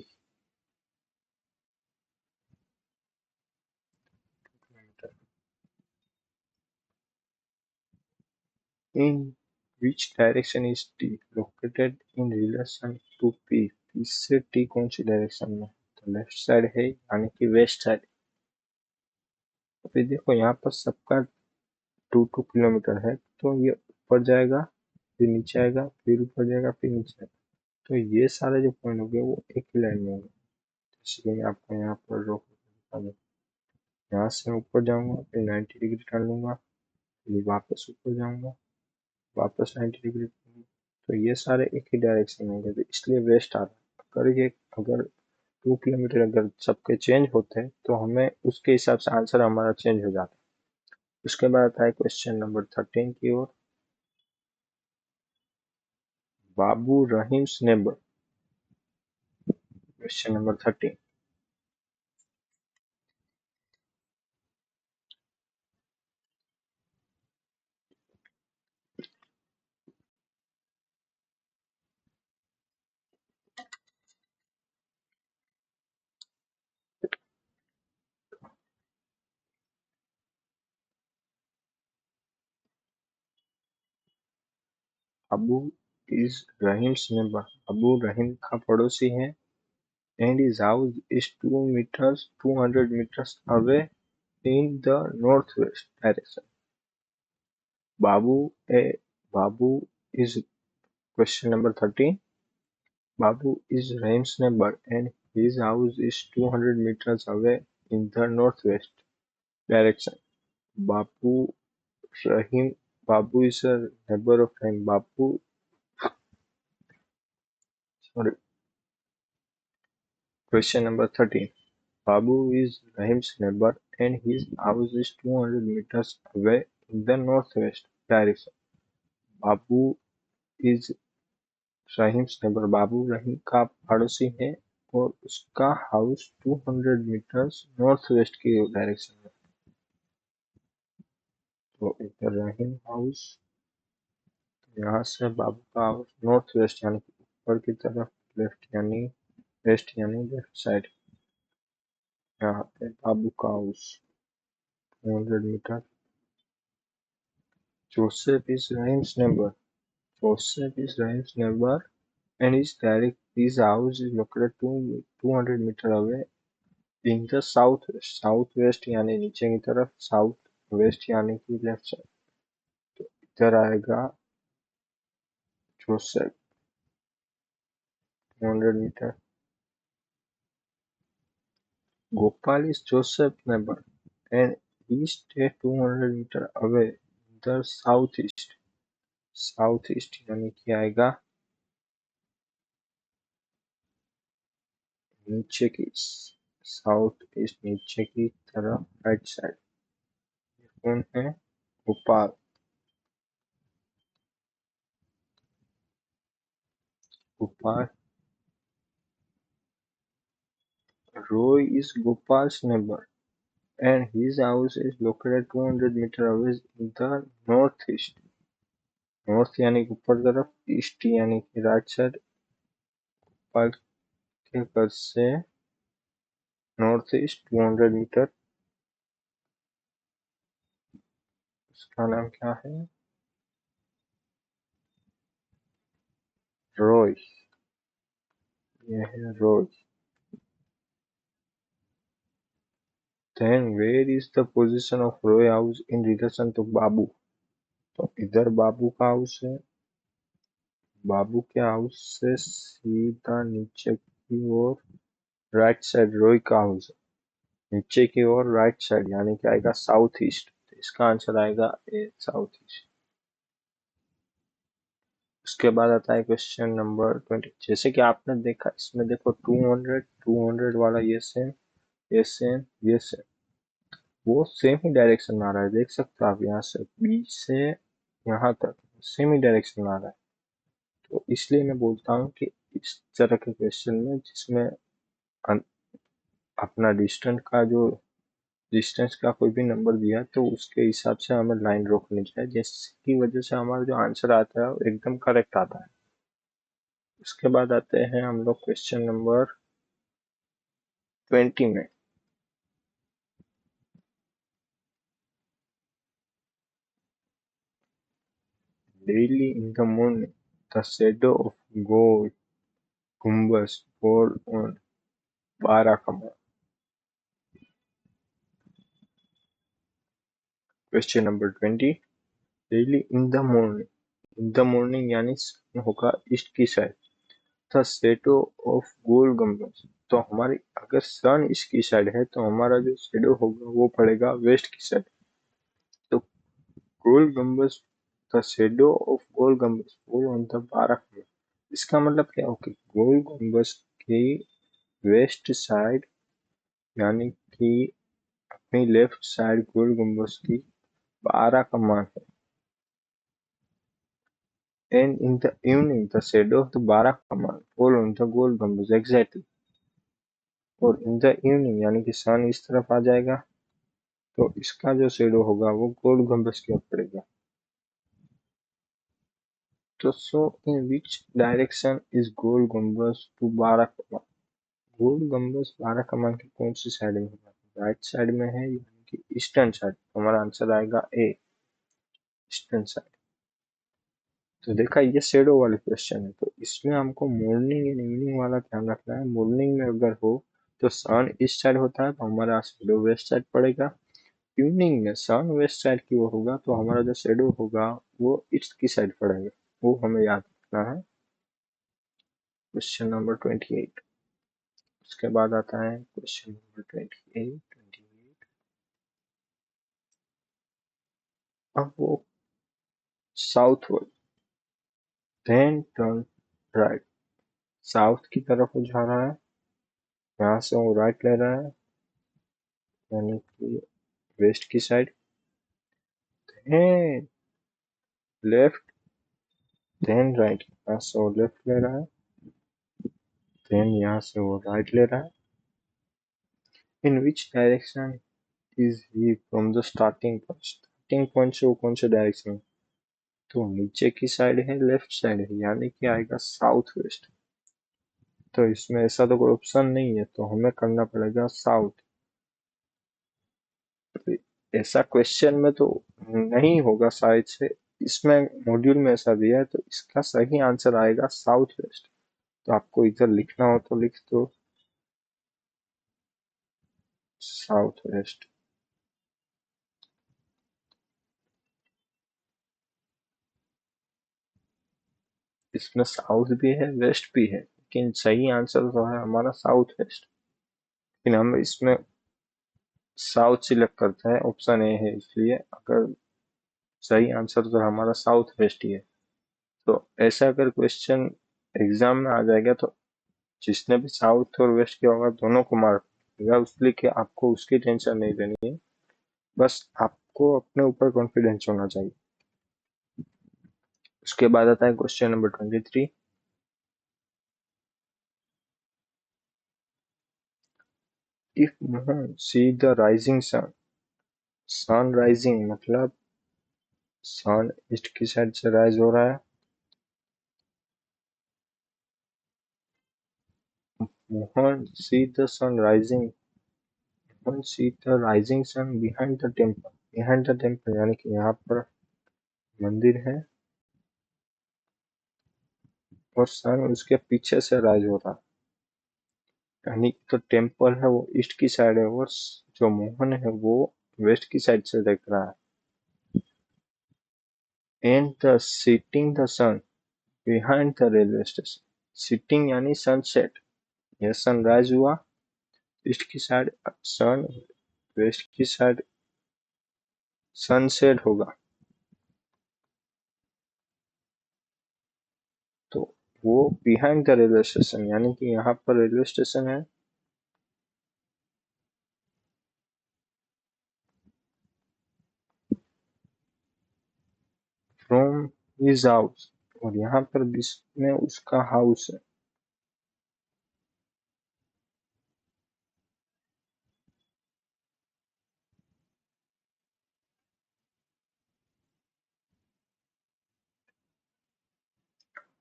[SPEAKER 1] in which direction is T located in relation to P, P से T कौन सी डायरेक्शन में, तो लेफ्ट साइड है यानी कि वेस्ट साइड। अभी देखो यहाँ पर सबका 2 2 किलोमीटर है, तो ये ऊपर जाएगा, फिर नीचे आएगा, फिर ऊपर जाएगा, फिर नीचे आएगा, तो ये सारे जो पॉइंट हो गए वो एक ही लाइन में होंगे। जैसे कि मैं आपको यहाँ पर ड्रॉ करता हूँ, यहाँ से मैं ऊपर जाऊंगा, फिर 90 डिग्री टर्न लूंगा, फिर वापस ऊपर जाऊंगा, वापस 90 डिग्री टर्न लूंगा, तो ये सारे एक ही डायरेक्शन में होंगे, तो इसलिए वेस्ट आ रहा है। अगर 2 किलोमीटर अगर सबके चेंज होते हैं तो हमें उसके हिसाब से आंसर हमारा चेंज हो जाता है। उसके बाद आता है क्वेश्चन नंबर 13 की ओर। Babu Rahim's neighbour, question number 13। Abu is Rahim's neighbour, Abu Rahim का पड़ोसी है, and his house is 200 meters away in the northwest direction। Babu a Babu is, question number 13, Babu is Rahim's neighbour and his house is 200 meters away in the northwest direction। Babu Rahim, Babu is a neighbor of Rahim, Babu, sorry, question number 13, Babu is Rahim's neighbor and his house is 200 meters away in the northwest direction। Babu is Rahim's neighbour, Babu Rahim का पड़ोसी है और उसका हाउस 200 मीटर्स नॉर्थ वेस्ट की डायरेक्शन में, तो इधर रहीम हाउस, यहाँ से बाबू का हाउस नॉर्थ वेस्ट यानी कि ऊपर की तरफ, लेफ्ट यानी वेस्ट यानी लेफ्ट साइड। यहाँ पे बाबू का house 200 metre. Joseph is Ryan's neighbor and his house is located 200 metre away in the south west. South west यानी नीचे की तरफ, साउथ वेस्ट यानी कि लेफ्ट साइड। तो इधर आएगा Joseph 200 metre. Gopal is Joseph neighbour and he stay 200 metre away the south east. South east यानी कि आएगा नीचे की, साउथ ईस्ट नीचे की तरफ राइट साइड। कौन है? Gopal. Gopal. Roy is Gopal's neighbor and his house is located 200 metre away in the northeast। North यानी कि ऊपर तरफ, ईस्ट यानी कि राइट साइड। गोपाल के घर से नॉर्थ ईस्ट 200 मीटर। उसका नाम क्या है? रॉय। ये है Roy. Then where is the position of Roy house in relation to बाबू? तो इधर बाबू का हाउस है। बाबू के हाउस से सीधा नीचे की ओर राइट साइड रॉय का हाउस है। नीचे की ओर राइट साइड यानी कि आएगा साउथ ईस्ट। तो इसका आंसर आएगा ए, साउथ ईस्ट। उसके बाद आता है क्वेश्चन नंबर 20। जैसे कि आपने देखा इसमें, देखो 200 वाला ये सेम, ये सेम, ये सेम, वो सेम ही डायरेक्शन में आ रहा है। देख सकते हो आप, यहाँ से बी से यहाँ तक सेम ही डायरेक्शन में आ रहा है। तो इसलिए मैं बोलता हूँ कि इस तरह के क्वेश्चन में जिसमें अपना डिस्टेंस का कोई भी नंबर दिया तो उसके हिसाब से हमें लाइन रोकनी चाहिए, जिसकी वजह से हमारा जो आंसर आता है वो एकदम करेक्ट आता है। उसके बाद आते हैं हम लोग क्वेश्चन नंबर 20 में। Daily in the morning the shadow of Gol Gumbaz fall on Barakaman. Question number 20। Daily in the morning, in the morning यानी होगा ईस्ट की side. The shadow of Gol Gumbaz, तो हमारी अगर सन ईस्ट की साइड है तो हमारा जो शेडो होगा वो पड़ेगा वेस्ट की साइड। तो Gol Gumbaz, the shadow of Gol Gumbaz fall on the Barakaman. इसका मतलब क्या होगा? गोल गम्बस की वेस्ट साइड यानी कि अपनी लेफ्ट साइड गोल गुम्बद की 12 कमान है। And in the evening, the shadow of the Barak Kamal fall on the goal gumbaz exactly। और इन द इवनिंग यानी कि सन इस तरफ आ जाएगा तो इसका जो शेडो होगा वो गोल गुम्बज की ओर पड़ेगा। तो सो इन विच डायरेक्शन इज गोल गुम्बज टू बारह कमान? गोल गुम्बज 12 कमान की कौन सी साइड में होगा? राइट साइड में है यानी कि ईस्टर्न साइड। हमारा आंसर आएगा ए, ईस्टर्न साइड। तो देखा, ये शेडो वाले क्वेश्चन है तो इसमें हमको मॉर्निंग एंड इवनिंग वाला ध्यान रखना है। मॉर्निंग में अगर हो तो सन ईस्ट साइड होता है तो हमारा शेडो वेस्ट साइड पड़ेगा। इवनिंग में सन वेस्ट साइड की ओर होगा तो हमारा जो शेडो होगा वो ईस्ट की साइड पड़ेगा। वो हमें याद रखना है। Question number 28। उसके बाद आता है क्वेश्चन नंबर 28। अब वो south then turn right. South की तरफ वो जा रहा है, यहाँ से वो राइट ले रहा है यानी कि वेस्ट की side. Then left, then right. यहाँ से वो लेफ्ट ले रहा है, देन यहाँ से वो राइट ले रहा है। In which direction is he from the starting point? Starting point से वो कौन से डायरेक्शन में? तो नीचे की साइड है, लेफ्ट साइड है यानी कि आएगा साउथ वेस्ट। तो इसमें ऐसा तो कोई ऑप्शन नहीं है तो हमें करना पड़ेगा साउथ। ऐसा क्वेश्चन में तो नहीं होगा शायद से, इसमें मॉड्यूल में ऐसा दिया है, तो इसका सही आंसर आएगा साउथ वेस्ट। तो आपको इधर लिखना हो तो लिख दो साउथ वेस्ट। इसमें साउथ भी है वेस्ट भी है, लेकिन सही आंसर तो है हमारा साउथ वेस्ट। लेकिन हम इसमें साउथ सिलेक्ट करते हैं, ऑप्शन ए है, इसलिए अगर सही आंसर तो हमारा साउथ वेस्ट ही है। तो ऐसा अगर क्वेश्चन एग्जाम में आ जाएगा तो जिसने भी साउथ और वेस्ट किया होगा दोनों को मार्क मिलेगा, उसके कि आपको उसकी टेंशन नहीं लेनी है, बस आपको अपने ऊपर कॉन्फिडेंस होना चाहिए। उसके बाद आता है question number 23। If Mohan see the rising sun, sun rising मतलब सन ईस्ट की साइड से राइज हो रहा है। Mohan see the sun rising, Mohan see the rising sun behind the temple. Behind the temple यानी कि यहाँ पर मंदिर है और सन उसके पीछे से राइज हो रहा है, यानी तो टेम्पल है वो ईस्ट की साइड है और जो मोहन है वो वेस्ट की साइड से देख रहा है। And the setting the sun behind the railway station. Setting यानी सनसेट, यह सनराइज हुआ ईस्ट की साइड, सन वेस्ट की साइड सनसेट होगा, तो वो बिहाइंड द रेलवे स्टेशन यानी कि यहाँ पर रेलवे स्टेशन है। फ्रॉम हिज हाउस, और यहाँ पर बीच में उसका हाउस है।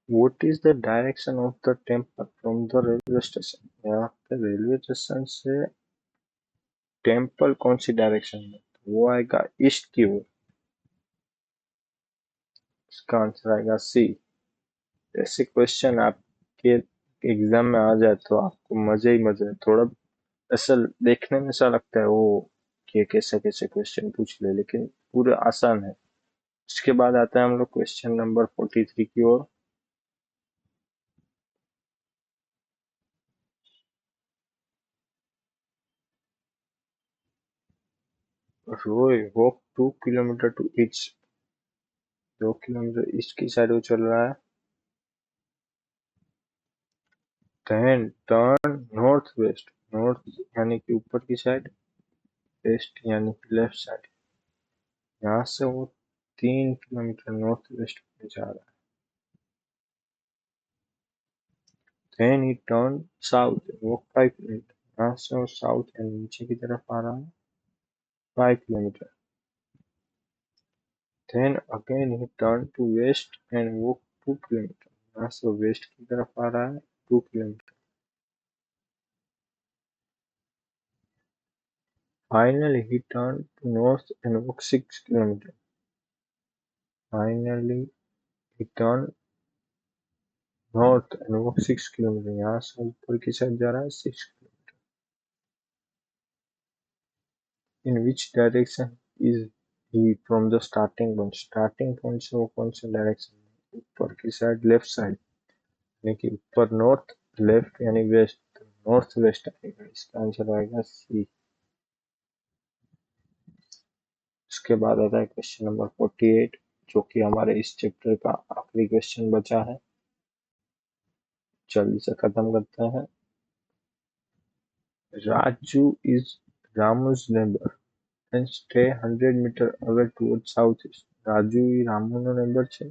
[SPEAKER 1] What is the direction of the temple from the railway station? यहाँ पे रेलवे स्टेशन से टेम्पल कौन सी डायरेक्शन में, तो वो आएगा ईस्ट की ओर। इसका आंसर आएगा सी। ऐसे क्वेश्चन आपके एग्जाम में आ जाए तो आपको मजे ही मजे। थोड़ा ऐसा देखने में ऐसा लगता है वो कि कैसे कैसे क्वेश्चन पूछ ले, लेकिन पूरा आसान है। उसके बाद आता है हम लोग क्वेश्चन नंबर 43 की ओर। Roy walk 2 kilometre to east, 2 kilometre east की साइड वो चल रहा है। Then turn north west, north यानी कि ऊपर की साइड, वेस्ट यानी कि लेफ्ट साइड। यहाँ से वो 3 किलोमीटर नॉर्थ वेस्ट में जा रहा है। देन ही टर्न साउथ, वो 5 किलोमीटर, यहाँ से वो साउथ यानी नीचे की तरफ आ रहा है 5 kilometre. Then again he turn to west and वो 2 किलोमीटर, यहाँ से वो वेस्ट की तरफ आ रहा है 2 kilometre. Finally, he turned to north and walked 6 kilometers. Finally, he turned north and walked 6 kilometers. यहाँ से ऊपर की साइड जा रहा है 6 kilometre. In which direction is he from the starting point? Starting point से वो कौन से डायरेक्शन में? ऊपर की साइड लेफ्ट साइड, यानी कि ऊपर नॉर्थ, लेफ्ट यानी वेस्ट, नॉर्थ वेस्ट आएगा। इसका आंसर आएगा सी। उसके बाद आता है क्वेश्चन नंबर 48, जो कि हमारे इस चैप्टर का आखिरी क्वेश्चन बचा है। जल्दी से खत्म करते हैं। Raju is Ramu's neighbor and stay 100 meters away towards southeast. Raju A રામુનો neighbor છે.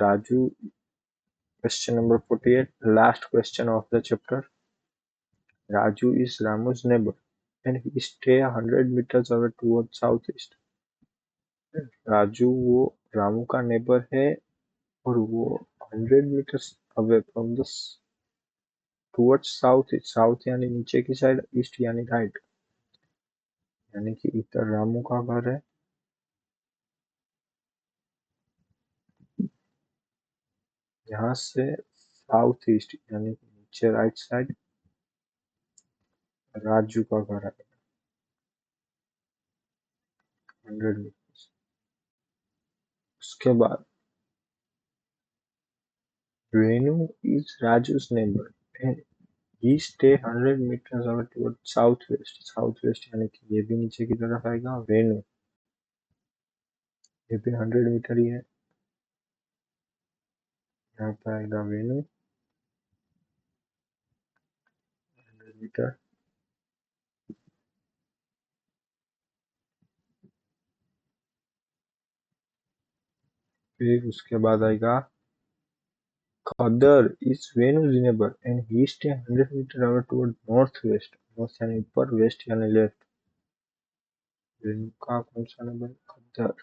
[SPEAKER 1] Raju, question number 48, last question of the chapter. Raju is Ramu's neighbor and he stay 100 meters away towards southeast. Raju वो रामू का नेबर है और वो 100 meters away from the towards south, south यानी नीचे की साइड, ईस्ट यानी राइट। यानी कि इधर रामू का घर है, यहाँ से साउथ ईस्ट यानी कि नीचे राइट साइड राजू का घर है 100 मीटर। उसके बाद Renu is Raju's neighbor and he stay 100 meters away toward southwest। South west यानी कि ये भी नीचे की तरफ आएगा। वेनु ये भी 100 मीटर ही है, यहाँ पे आएगा वेनु 100 मीटर। फिर उसके बाद आएगा Khadar is Venu's neighbor and he stay 100 meters away toward northwest। North यानी ऊपर, वेस्ट यानी लेफ्ट। वेनु का कौन सा नंबर? खद्दर।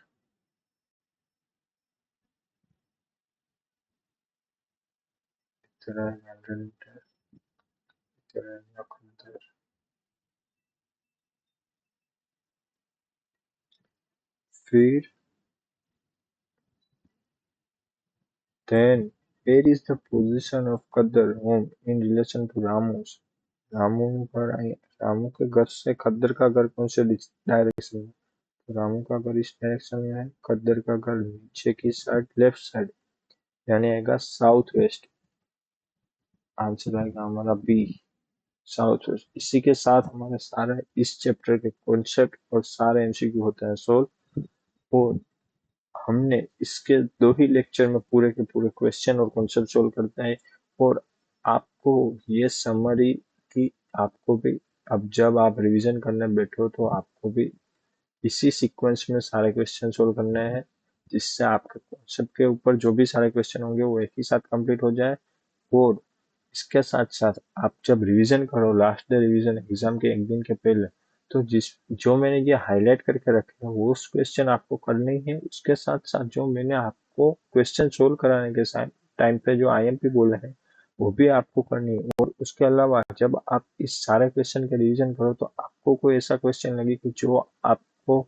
[SPEAKER 1] इधर आएगा 100 मीटर, इधर आएगा खद्दर। फिर then where is the position of Khadar home in relation to Ramu's? Ramu पर रामू के घर से खद्दर का घर कौन से डायरेक्शन में? तो रामू का घर इस डायरेक्शन में है, खद्दर का घर नीचे की साइड लेफ्ट साइड यानी आएगा साउथ वेस्ट। आंसर आएगा हमारा बी, साउथ वेस्ट। इसी के साथ हमारे सारे इस चैप्टर के कॉन्सेप्ट और सारे एमसीक्यू होते हैं सोल्व। और हमने इसके 2 ही लेक्चर में पूरे के पूरे क्वेश्चन और कॉन्सेप्ट सोल्व करते हैं। और आपको ये समरी कि आपको भी अब जब आप रिवीजन करने बैठो तो आपको भी इसी सीक्वेंस में सारे क्वेश्चन सोल्व करने हैं, जिससे आपके कॉन्सेप्ट के ऊपर जो भी सारे क्वेश्चन होंगे वो एक ही साथ कंप्लीट हो जाए। और इसके साथ साथ आप जब रिवीजन करो, लास्ट डे रिवीजन एग्जाम के एक दिन के पहले, तो जो मैंने ये हाईलाइट करके रखे हैं वो उस क्वेश्चन आपको करने ही है। उसके साथ साथ जो मैंने आपको क्वेश्चन सोल्व कराने के टाइम पे जो आईएमपी बोले हैं वो भी आपको करनी है। और उसके अलावा जब आप इस सारे क्वेश्चन के रिवीजन करो तो आपको कोई ऐसा क्वेश्चन लगे कि जो आपको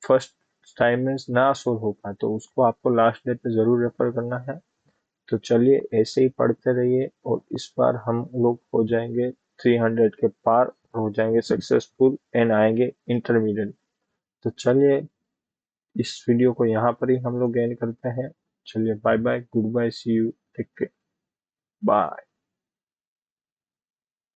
[SPEAKER 1] फर्स्ट टाइम में ना सोल्व हो पाए तो उसको आपको लास्ट डे पे जरूर रेफर करना है। तो चलिए ऐसे ही पढ़ते रहिए और इस बार हम लोग हो जाएंगे 300 के पार, हो जाएंगे सक्सेसफुल एंड आएंगे इंटरमीडिएट। तो चलिए इस वीडियो को यहाँ पर ही हम लोग एंड करते हैं। चलिए bye bye, goodbye, see you, take care, bye.